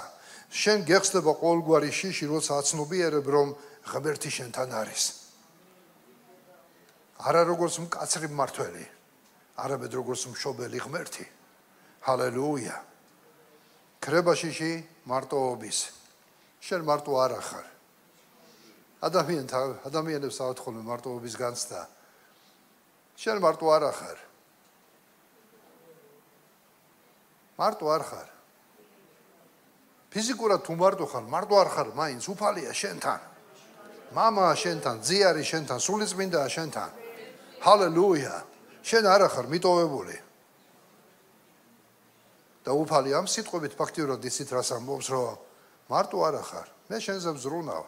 შენ გეხსნება ყოველგვარი შიში, როცა აცნობიერებ, რომ ღმერთი შენთან არის. არა როგორც მკაცრი მმართველი, არამედ როგორც მშობელი ღმერთი. ჰალელუია. ქრება შიში მარტოობის. შენ მარტო არ ახარ. ადამიანებს ავთ ხოლმე მარტოობის განცდა. შენ მარტო არ ახარ. მარტო არ ხარ. ფიზიკურად თუ მარტო ხარ, მარტო არ ხარ, მაინც უფალია შენთან. მამაა შენთან, ძიარი შენთან, სულიწმინდაა შენთან. ჰალელუია. შენ არ ახარ მიტოვებული. და უფალი ამ სიტყვებით ფაქტიურად ისიც რას ამბობს, რომ მარტო არ ახარ. მე შენზე ვზრუნავ.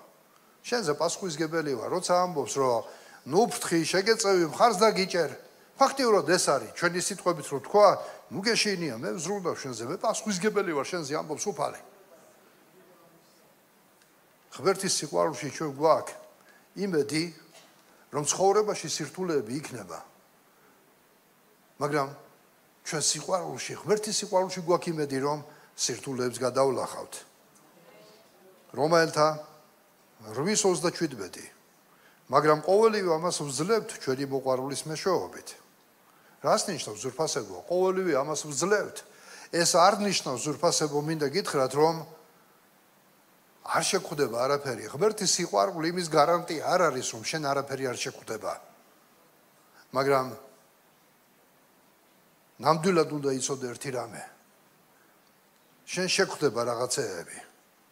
შენზე პასუხისგებელი ვარ, როცა ამბობს, რომ ნუ ფრთხი, შეგეწევი, მხარს დაგიჭერ. ფაქტიურად ეს არის ჩვენი სიტყვებით რო თქვა, ნუ გეშინია, მე ვზრუნავ შენზე, მე პასუხისგებელი ვარ შენზე, ამბობს უფალი. ღმერთის სიყვარულში ჩვენ გვაქვს იმედი, რომ ცხოვრებაში სირთულეები იქნება. მაგრამ ჩვენ სიყვარულში, ღმერთის სიყვარულში გვაქვს იმედი, რომ სირთულეებს გადავლახავთ. რომაელთა 8:27. მაგრამ ყოველივე ამას ვძლევთ ჩვენი მოყვარულის მეშვეობით. რას ნიშნავს ზურფასებო? ყოველივე ამას ვძლევთ. ეს არ ნიშნავს ზურფასებო, მინდა გითხრათ, რომ არ შეგხვდება არაფერი. ღმერთის სიყვარული იმის გარანტია არ არის, რომ შენ არაფერი არ შეგხვდება. მაგრამ ნამდვილად უნდა იცოდე ერთი რამე. შენ შეგხვდება რაღაცეები.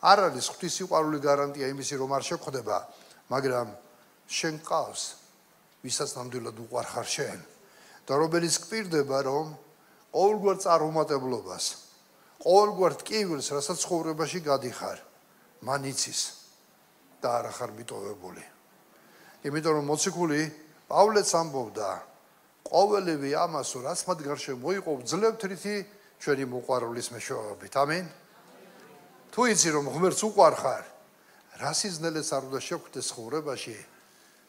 არ არის ღვთის სიყვარული გარანტია იმისი, რომ არ შეგხვდება, მაგრამ შენ ყავს, ვისაც ნამდვილად უყვარ ხარ შენ. და რომელიც გპირდება, რომ ყოველგვარ წარუმატებლობას, ყოველგვარ ტკივილს, რასაც ცხოვრებაში გადიხარ, მან იცის და არ ახარ მიტოვებული. იმიტომ რომ მოციქული პავლეც ამბობდა, ყოველივე ამასო, რაც მათ გარშემო მოიყო, ვძლევთ რითი ჩვენი მოყვარულის მეშვეობით. ამინ. თუ იცი რომ ღმერთს უყვარ ხარ, რა სიზნელეც არ უნდა შეგხვდეს ცხოვრებაში,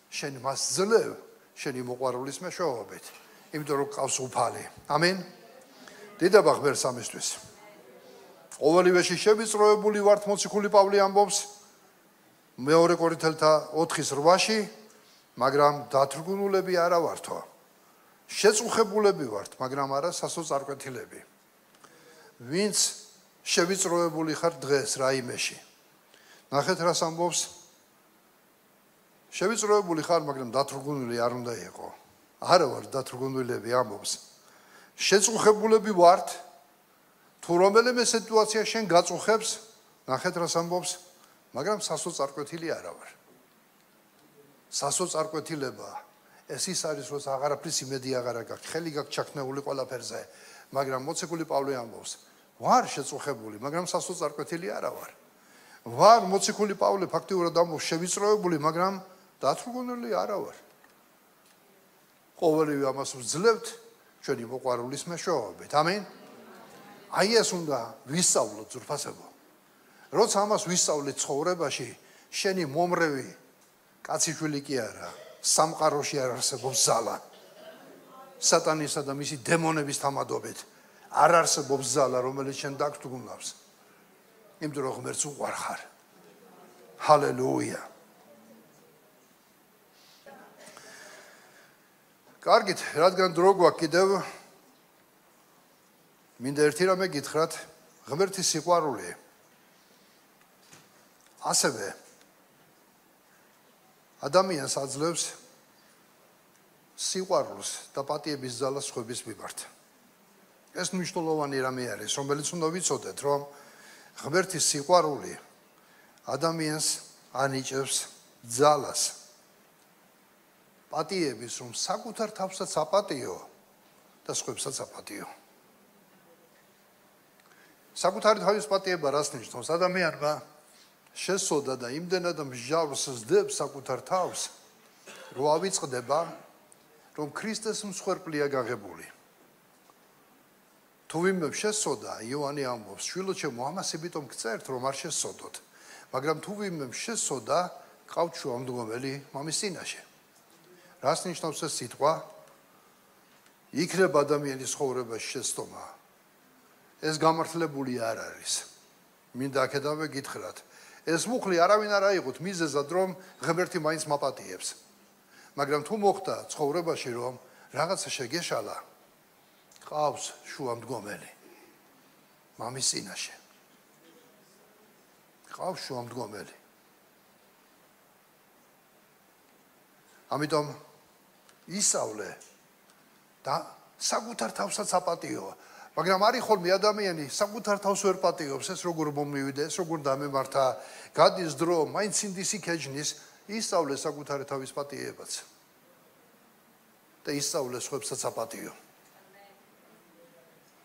შენ მას ძლევ შენი მოყვარულის მეშვეობით. იმიტომ რომ ყავს უფალი. ამინ. დიდება ღმერთს ამისთვის. ყოველივეში შევიწროებული ვართ, მოციქული პავლე ამბობს, მეორე კორინთელთა 4:8, მაგრამ დათრგუნულები არა ვართო. შეწუხებულები ვართ, მაგრამ არა სასოწარკვეთილები. ვინც შევიწროებული ხარ დღეს რაიმეში. ნახეთ რას ამბობს. შევიწროებული ხარ, მაგრამ დათრგუნული არ უნდა იყო. არა ვარ დათრგუნულები ამბობს. შეწუხებულები ვართ, თუ რომელიმე სიტუაცია შენ გაწუხებს, ნახეთ რას ამბობს, მაგრამ სასოწარკვეთილი არა ვარ. სასოწარკვეთილება ეს ის არის, რომ აღარაფრის იმედი აღარ გაქვს, ხელი გაქვს ჩაქნეული ყველაფერზე, მაგრამ მოციქული პავლე ამბობს, ვარ შეწუხებული, მაგრამ სასოწარკვეთილი არა ვარ. ვარ მოციქული პავლე ფაქტიურად ამბობს, შევიწროებული, მაგრამ დათრგუნული არა ვარ. ყოველივე ამას ვძლევთ ჩვენი მოყვარულის მეშვეობით. ამინ. აი ეს უნდა ვისწავლოთ ძვირფასებო. როცა ამას ვისწავლით ცხოვრებაში, შენი მომრევი კაციშვილი კი არა, სამყაროში არ არსებობს ზალა. სატანისა და მისი დემონების თამადობით არ არსებობს ზალა, რომელიც შენ დაგთგუნავს. იმიტომ რომ ღმერთს უყვარ ხარ. ჰალელუია. კარგით, რადგან დრო გვაქვს კიდევ მინდა ერთი რამე გითხრათ, ღმერთის სიყვარული ასევე ადამიანს აძლევს სიყვარულს და პატიების ძალას სხვების მიმართ. ეს მნიშვნელოვანი რამე არის, რომელიც უნდა ვიცოდეთ, რომ ღმერთის სიყვარული ადამიანს ანიჭებს ძალას. პატიების, რომ საკუთარ თავსაც აპატიო და სხვებსაც აპატიო. საკუთარი თავის პატიება რას ნიშნავს? ადამიანმა შესწოდა და იმდენად მსჯავრს ზდებს საკუთარ თავს, რომ ავიწყდება, რომ ქრისტეს მსხვერპლია გაღებული. თუ ვინმე შესწოდა, იოანე ამბობს, შვილოჩემო, ამას იმიტომ გწერთ, რომ არ შესწოდოთ, მაგრამ თუ ვინმე შესწოდა, ყავთ შუამდგომელი მამის წინაშე. რას ნიშნავს ეს სიტყვა? იქნებ ადამიანის ცხოვრებაში შეცდომა. ეს გამართლებული არ არის. მინდა აქედავე გითხრათ. ეს მუხლი არავინ არ აიღოთ მიზეზად, რომ ღმერთი მაინც მაპატიებს. მაგრამ თუ მოხდა ცხოვრებაში, რომ რაღაცა შეგეშალა, ყავს შუამდგომელი მამის წინაშე. ყავს შუამდგომელი. ამიტომ ისავლე და საკუთარ თავსაც აპატიო. მაგრამ არის ხოლმე ადამიანი საკუთარ თავს ვერ პატიობს, ეს როგორ მომივიდა, ეს როგორ დამემართა, გადის დრო, მაინც ინდისი ქეჯნის, ისავლე საკუთარი თავის პატიებაც. და ისავლე სხვებსაც აპატიო.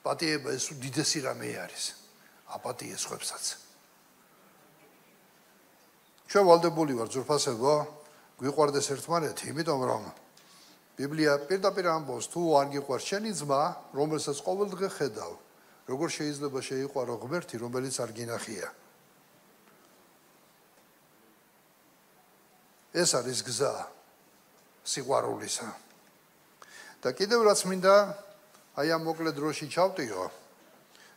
პატიება ეს უდიდესი რამე არის. აპატიე სხვებსაც. ჩვენ ვალდებული ვარ ძვირფასებო, გვიყვარდეს ერთმანეთი, იმიტომ რომ ბიბლია პირდაპირ ამბობს, თუ არ გიყვარს შენი ძმა, რომელსაც ყოველდღე ხედავ, როგორ შეიძლება შეიყვარო ღმერთი, რომელიც არ გინახია. ეს არის გზა სიყვარულისა. და კიდევ რაც მინდა აი ამ მოკლე დროში ჩავტიო,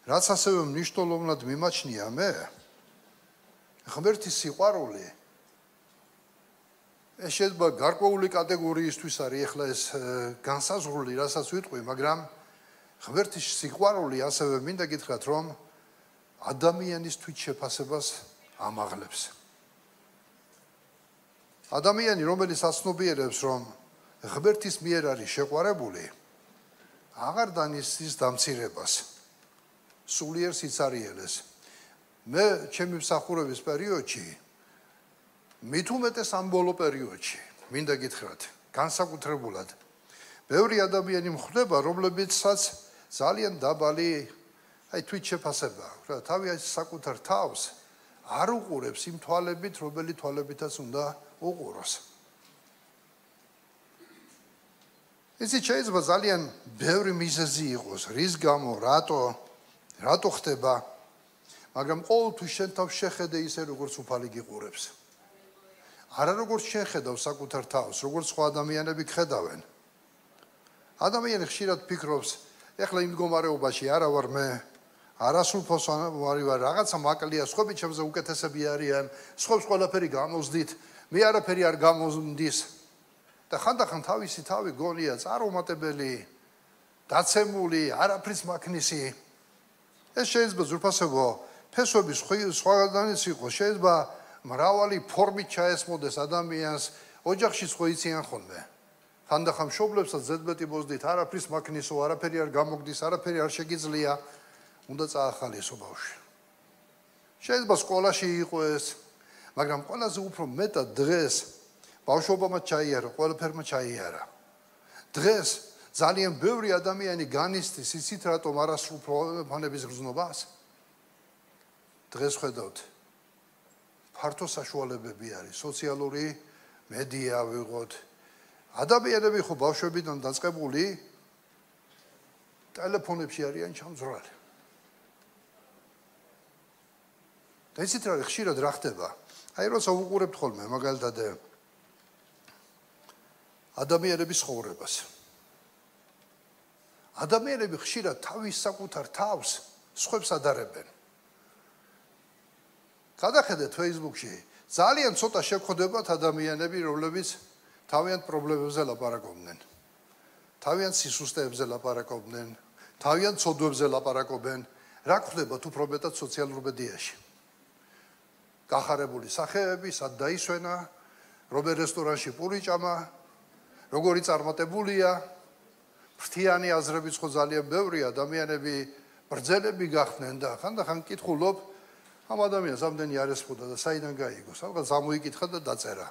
რაც ასევე მნიშვნელოვნად მიმაჩნია მე, ღმერთის სიყვარული ეს შეიძლება გარკვეული კატეგორიისთვის არის, ახლა ეს განსაზღვრული, რასაც ვიტყვი, მაგრამ ღმერთის სიყვარული ასევე მინდა გითხრათ, რომ ადამიანის თვითშეფასებას ამაღლებს. ადამიანი, რომელიც აცნობიერებს, რომ ღმერთის მიერ არის შეყვარებული, აღარ დანიშნის დამცირებას, სულიერ სიცარიელეს. მე ჩემი მსახურების პერიოდში მით უმეტეს ამ ბოლო პერიოდში, მინდა გითხრათ, განსაკუთრებულად ბევრი ადამიანი მხვდება, რომლებიცაც ძალიან დაბალი თვითშეფასება აქვს. თავი საკუთარ თავს არ უყურებს იმ თვალებით, რომელი თვალებითაც უნდა უყუროს. იცით, შეიძლება ძალიან ბევრი მიზეზი იყოს, რის გამო, რატო ხდება, მაგრამ ყოველთვის შენ თავს შეხედე ისე, როგორც უფალი გიყურებს. არა როგორც შენ ხედავ საკუთარ თავს, როგორც სხვა ადამიანები ხედავენ. ადამიანი ხშირად ფიქრობს, ეხლა იმ მდგომარეობაში არა ვარ მე, არასრულფოსვარი ვარ, რაღაცა მაკლია, სხვები ჩემზე უკეთესები არიან, სხვებს ყველაფერი გამოვზდით, მე არაფერი არ გამომდის. და ხანდახან თავისი თავი გონია წარუმატებელი, დაცემული, არაფრის მაქნისი. ეს შეიძლება ზურფასებო ფესვების სხვადასხვანაირად იყოს, შეიძლება მრავალი ფორმით ჩაესმოდეს ადამიანს, ოჯახში ხო იციან ხოლმე. ხანდახან მშობლებსაც ზედმეტი ბოზდით არაფრის მაქნისო, არაფერი არ გამოგდის, არაფერი არ შეგიძლია, უნდა წაახალიესო ბავშვი. შეიძლება სკოლაში იყო ეს, მაგრამ ყველაზე უფრო მეტად დღეს ბავშვობამ ჩაიარა, ყველაფერმა ჩაიარა. დღეს ძალიან ბევრი ადამიანი განიცდის იცით რატომ არასრულფლოვანების ფანების გრძნობას? დღეს ხედავთ ფართო საშუალებები არის, სოციალური მედია ვიღოთ. ადამიანები ხო ბავშვებიდან დაწყებული ტელეფონებში არიან ჩამძვრალი. და იცით რა ხშირად რა ხდება? აი როცა უყურებთ ხოლმე მაგალითად ადამიანების ცხოვრებას. ადამიანები ხშირად თავის საკუთარ თავს სხვებს ადარებენ. გადახედეთ Facebook-ში, ძალიან ცოტა შეხვდებათ ადამიანები, რომლებიც თავიანთ პრობლემებზე ლაპარაკობდნენ. თავიანთ სისუსტეებზე ლაპარაკობდნენ, თავიანთ ცოდვებზე ლაპარაკობენ. რა ხდება თუ უფრო მეტად სოციალურ მედიაში? გახარებული სახეები, სად დაისვენა, რომელ რესტორანში პური ჭამა, როგორი წარმატებულია, ფრთიანი აზრებიც ხო ძალიან ბევრი ადამიანები ბრძელები გახდნენ და ხანდახან კითხულობ ამ ადამიანს ამდენი არ ესხოდა და საიდან გაიგო, სადღაც ამოიკითხა და დაწერა.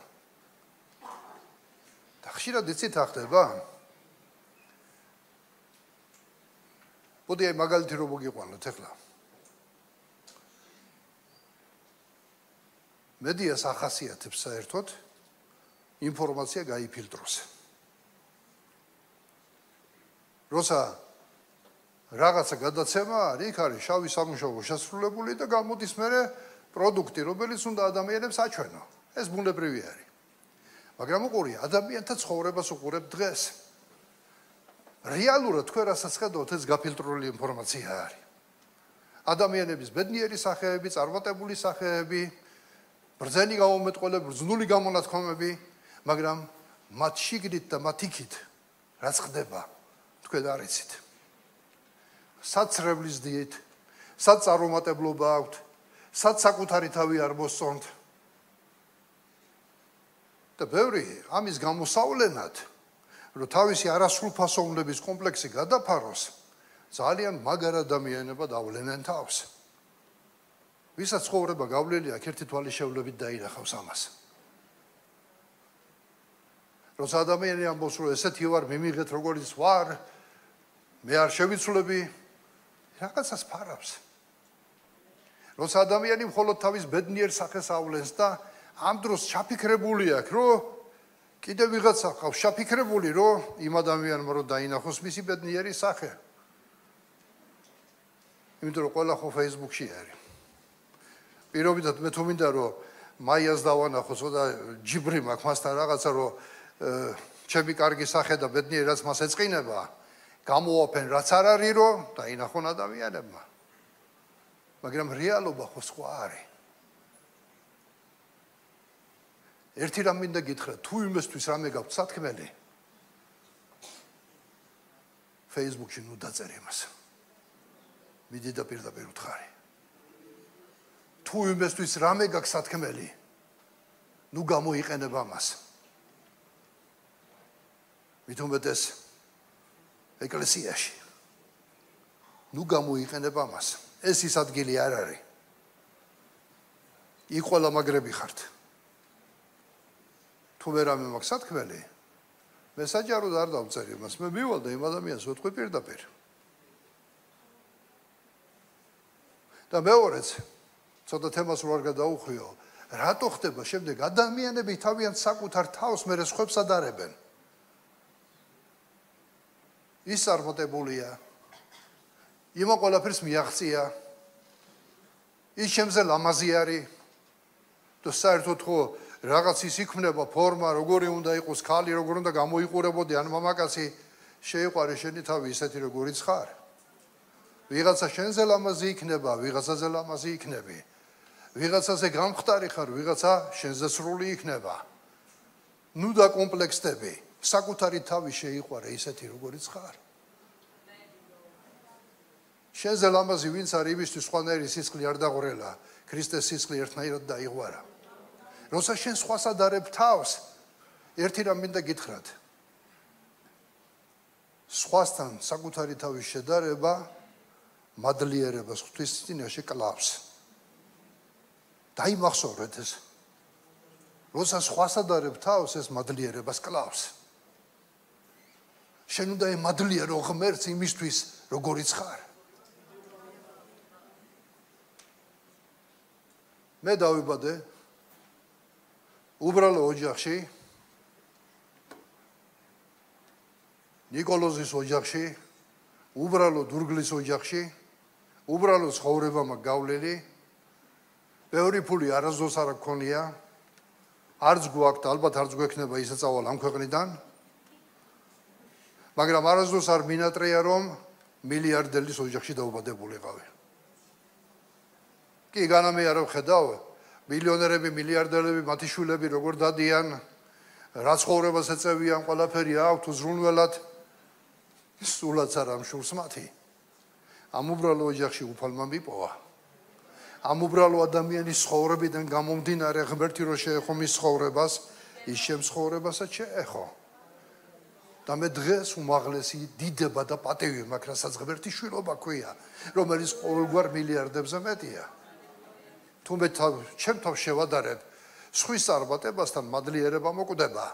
და ხშირად იცით რა ხდება? მოდი აი მაგალითი რომ მოგიყვანოთ ახლა. მედიას ახასიათებს საერთოდ ინფორმაცია გაიფილტროს. როცა რაღაცა გადაცემა არის, იქ არის შავი სამუშაო შესრულებული და გამოდის მერე პროდუქტი, რომელიც უნდა ადამიანებს აჩვენო. ეს ბუნებრივი არის. მაგრამ უყურე, ადამიანთა ცხოვრებას უყურებ დღეს. რეალურად თქვენ რასაც ხედავთ, ეს გაფილტრული ინფორმაცია არის. ადამიანების ბედნიერი სახეები, წარმატებული სახეები, ბრძენი გამომეტყველები, ბრძნული გამონათქვამები, მაგრამ მათ შიგნით და მათ იქით რაც ხდება, თქვენ არ იცით. სად ცრებლის დიეთ, სად წარუმატებლობა აქვთ, სად საკუთარი თავი არ მოსწონთ. და ბევრი ამის გამოსავლენად, რომ თავისი არასრულფასოვნების კომპლექსი გადაფაროს, ძალიან მაგარ ადამიანებად ავლენენ თავს. ვისაც ცხოვრება გავლილი აქვს, ერთი თვალის შევლებით დაინახავს ამას. როცა ადამიანი ამბობს, რომ ესეთი ვარ, მიმიღეთ როგორიც ვარ, მე არ შევიცვლები, რაღაცას ფარავს. როცა ადამიანი მხოლოდ თავის ბედნიერ სახეს ავლენს და ამ დროს ჩაფიქრებული აქვს, რომ კიდევ ვიღაცა ყავს ჩაფიქრებული, რომ იმ ადამიანმა რომ დაინახოს მისი ბედნიერი სახე. იმიტომ რომ ყველა ხო Facebook-ში არის. პირობითად მე თუ მინდა რომ მაიას დავანახო, ცოტა ჯიბრი მაქვს მასთან რაღაცა, რომ ჩემი კარგი სახე და ბედნიერი რაც მას ეწყინება, გამოვაფენ რაც არ არის, რომ დაინახონ ადამიანებმა. მაგრამ რეალობა ხო სხვა არის. ერთი რამ მინდა გითხრათ, თუ იმისთვის რამე გაქვთ სათქმელი, Facebook-ში ნუ დაწერე იმას. მიდი და პირდაპირ უთხარი. თუ იმისთვის რამე გაქვს სათქმელი, ნუ გამოიყენებ ამას. მით უმეტეს ეკლესიაში. ნუ გამოიყენებ ამას. ეს ის ადგილი არ არის. იქ ყველა მაგრები ხართ. თუ ვერ ამე მაქვს სათქმელი, მე საჯაროდ არ დავწერი იმას. მე მივალ და იმ ადამიანს ვეთქვი პირდაპირ. და მეორეც ცოტა თემას რო არ გადაუხვიო, რატო ხდება შემდეგ ადამიანები თავიანთ საკუთარ თავს მერე სხვებს ადარებენ? ის წარმატებულია, იმა ყველაფერს მიაღწია, ის შემზე ლამაზი არის და საერთოდ ხო რაღაც ის იქმნება ფორმა, როგორი უნდა იყოს ქალი, როგორ უნდა გამოიყურებოდი ან მამაკაცი, შეიყვარე შენი თავი ისეთი როგორიც ხარ. ვიღაცა შენზე ლამაზი იქნება, ვიღაცაზე ლამაზი იქნები. ვიღაცაზე გამხდარი ხარ, ვიღაცა შენზე სრული იქნება. ნუ დაკომპლექსდები. საკუთარი თავი შეიყვარე ისეთი როგორიც ხარ. შენზე ლამაზი ვინც არის იმისთვის სხვანაირი სისხლი არ დაღვრელა, ქრისტეს სისხლი ერთნაირად დაიღვარა. როცა შენ სხვას ადარებ თავს, ერთი რამ მინდა გითხრათ. სხვასთან საკუთარი თავის შედარება მადლიერებას ღვთის წინაშე კლავს. დაიმახსოვრეთ ეს. როცა სხვას ადარებ თავს, ეს მადლიერებას კლავს. შენ უნდა ემადლიერო ღმერთს იმისთვის, როგორიც ხარ. მე დავიბადე უბრალო ოჯახში, ნიკოლოზის ოჯახში, უბრალო დურგლის ოჯახში, უბრალო ცხოვრება მაქვს გავლილი, ბევრი ფული არასდროს არ გქონია, არც გვაქვს, ალბათ არც გვექნება ისე წავალ ამ ქვეყნიდან, მაგრამ არასდროს არ მინატრია რომ მილიარდელის ოჯახში დაუბადებულიყავი. კი განამე არ ვხედავ, მილიონერები, მილიარდერები, მათი შვილები როგორ დადიან, რა ცხოვრებას ეწევიან, ყველაფერი აქვთ უზრუნველად, სულაც არ ამშურს მათი. ამ უბრალო ოჯახში უფალმა მიპოვა. ამ უბრალო ადამიანის ცხოვრებიდან გამომდინარე ღმერთი რო შეეხო მის ცხოვრებას, ის ჩემს ცხოვრებასაც შეეხო. და მე დღეს უმაღლესი დიდება და პატივი მაქვს, რასაც ღმერთის შვილობა ქვია, რომელიც ყოველგვარ მილიარდებზე მეტია. თუ მე ჩემ თავს შევადარებ სხვის წარმატებასთან მადლიერება მოკვდება.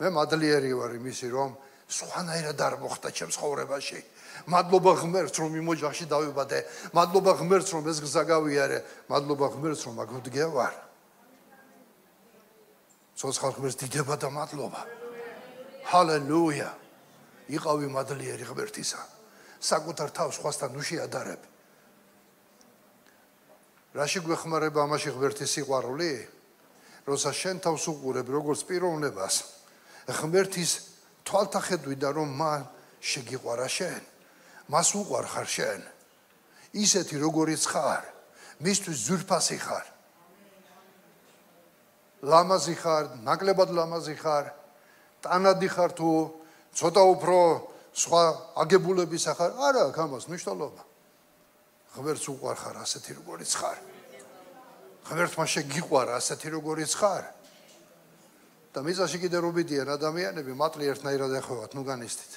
მე მადლიერი ვარ იმისი, რომ სხვანაირად არ მოხდა ჩემს ცხოვრებაში. მადლობა ღმერთს, რომ იმ ოჯახში დავიბადე, მადლობა ღმერთს, რომ ეს გზა გავიარე, მადლობა ღმერთს, რომ აქ ვდგევარ. ცოცხალ ღმერთს დიდება და მადლობა. ჰალელუია. იყავი მადლიერი ღმერთისა. საკუთარ თავს სხვასთან უშიადარებ. რაში გვეხმარება ამაში ღმერთის სიყვარული? როცა შენ თავს უყურებ როგორც პიროვნებას, ღმერთის თვალთახედვიდან რომ მან შეგიყვარა შენ, მას უყვარ ხარ შენ, ისეთი როგორიც ხარ, მისთვის ძვირფასი ხარ. ლამაზი ხარ, ნაკლებად ლამაზი ხარ, ტანადი ხარ თუ ცოტა უფრო სხვა აგებულების ხარ, არა აქვს ამას მნიშვნელობა. ღმერთს უყვარ ხარ ასეთი როგორიც ხარ. ღმერთმა შეგიყვარა ასეთი როგორიც ხარ. და მიზაში კიდე რობიდიან ადამიანები მატლი ერთნაირად ეხევათ, ნუ განისტით.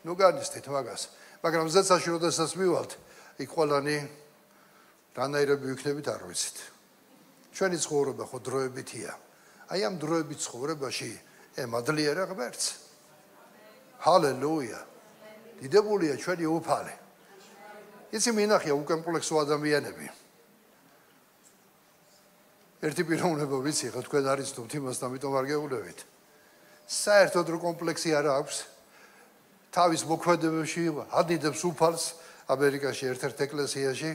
ნუ განისტით მაგას. მაგრამ ზეცაში როდესაც მივალთ, იქ ყველანი რანაირები ვიქნებით არ ვიცით. ჩვენი ცხოვრება ხო დროებითია. აი ამ დროებით ცხოვრებაში ემადლიერა ღმერთს. ჰალელუია. დიდებულია ჩვენი უფალი. იცი მინახია უკომპლექსო ადამიანები. ერთი პიროვნება ვიცი, ხო თქვენ არის თუ თიმას და ამიტომ არ გეუბნებით. საერთოდ რო კომპლექსი არ აქვს, თავის მოქმედებებში ადიდებს უფალს ამერიკაში ერთ-ერთ ეკლესიაში.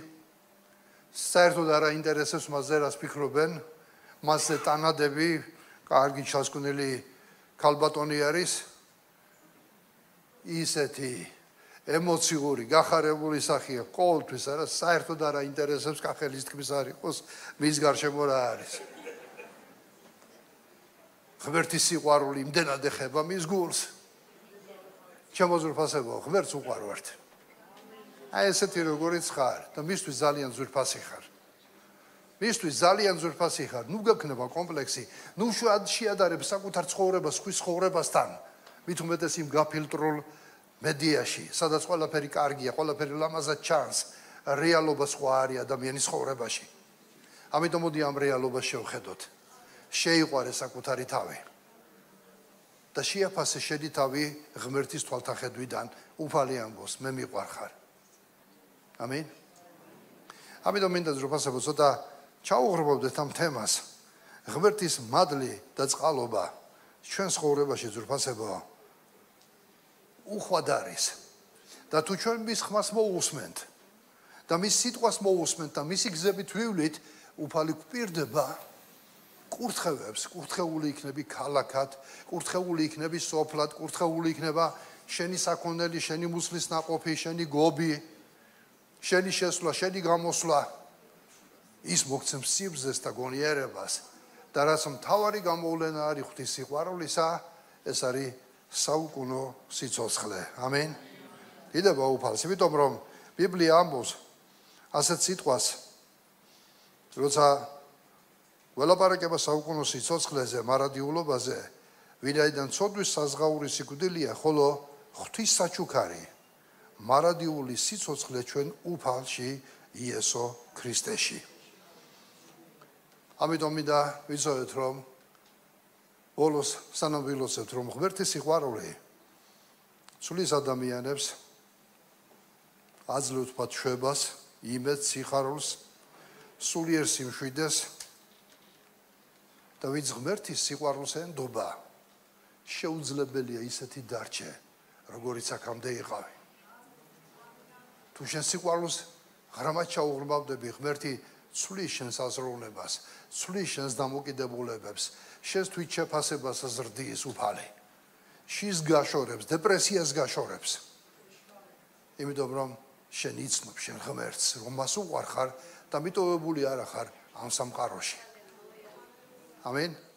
საერთოდ არ აინტერესებს მასზე რას ფიქრობენ, მასზე ტანადები, კარგი ჩასკვნილი ქალბატონი არის. ისეთი ემოციური, გახარებული სახეა ყოველთვის, არა საერთოდ არ აინტერესებს კახელის თქმის არ იყოს, მის გარშემო რა არის. ღმერთის სიყვარული იმდენად ეხება მის გულს. ჩემო ზურფასებო, ღმერთს უყვარ ვართ. აი ესეთი როგორიც ხარ და მისთვის ძალიან ზურფასი ხარ. მისთვის ძალიან ზურფასი ხარ, ნუ გექნება კომპლექსი, ნუ შეადარებ საკუთარ ცხოვრებას ხვის ცხოვრებასთან. მით უმეტეს იმ გაფილტრულ მედიაში, სადაც ყველაფერი კარგია, ყველაფერი ლამაზად ჩანს, რეალობა სხვა არის ადამიანის ცხოვრებაში. ამიტომ მოდი ამ რეალობას შევხედოთ. შეიყვარე საკუთარი თავი და შეაფასე შენი თავი ღმერთის თვალთახედვიდან, უფალი ამბობს, მე მიყვარ ხარ. ამინ. ამიტომ მინდა ზრუფასებო ცოტა ჩაუღრმავდეთ ამ თემას. ღმერთის მადლი და წყალობა ჩვენ ცხოვრებაში ზრუფასებო უხვად არის. და თუ ჩვენ მის ხმას მოусმენთ და მის სიტყვას მოусმენთ და მისი გზებით ვივლით, უფალი გვპირდება კურთხევებს, კურთხეული იქნები ქალაქად, კურთხეული იქნები სოფლად, კურთხეული იქნება შენი საქონელი, შენი მუსლის ნაყოფი, შენი გობი, შენი შესვლა, შენი გამოსვლა. ის მოგცემს სიბრძეს და გონიერებას და რაც მთავარი გამოვლენა არის ღვთის სიყვარულისა, ეს არის საუკუნო სიცოცხლე. ამენ. კიდევ ვაუფალს, იმიტომ რომ ბიბლია ამბობს ასეთ სიტყვას, როცა ველაპარაკება საუკუნო სიცოცხლეზე, მარადიულობაზე, ვინაიდან ცოდვის საზღაური სიკვდილია, ხოლო ღვთის საჩუქარი, მარადიული სიცოცხლე ჩვენ უფალში იესო ქრისტეში. ამიტომ მინდა ვიცოდეთ, რომ ბოლოს სანამ ვილოცებთ, რომ ღმერთის სიყვარული ცვლის ადამიანებს აძლევთ მათ შვებას, იმედს, სიხარულს, სულიერ სიმშვიდეს და ვინც ღმერთის სიყვარულს ენდობა, შეუძლებელია ისეთი დარჩე, როგორიც აქამდე იყავი. თუ შენ სიყვარულს ღრმად ჩაუღრმავდები, ღმერთი ცვლის შენს აზროვნებას, ცვლის შენს დამოკიდებულებებს, შენს თვითშეფასებას ზრდის უფალი. შის გაშორებს, დეპრესიას გაშორებს. იმიტომ რომ შენ იცნობ შენ ღმერთს, რომ მას უყვარხარ და მიტოვებული არ ახარ ამ სამყაროში. ამენ.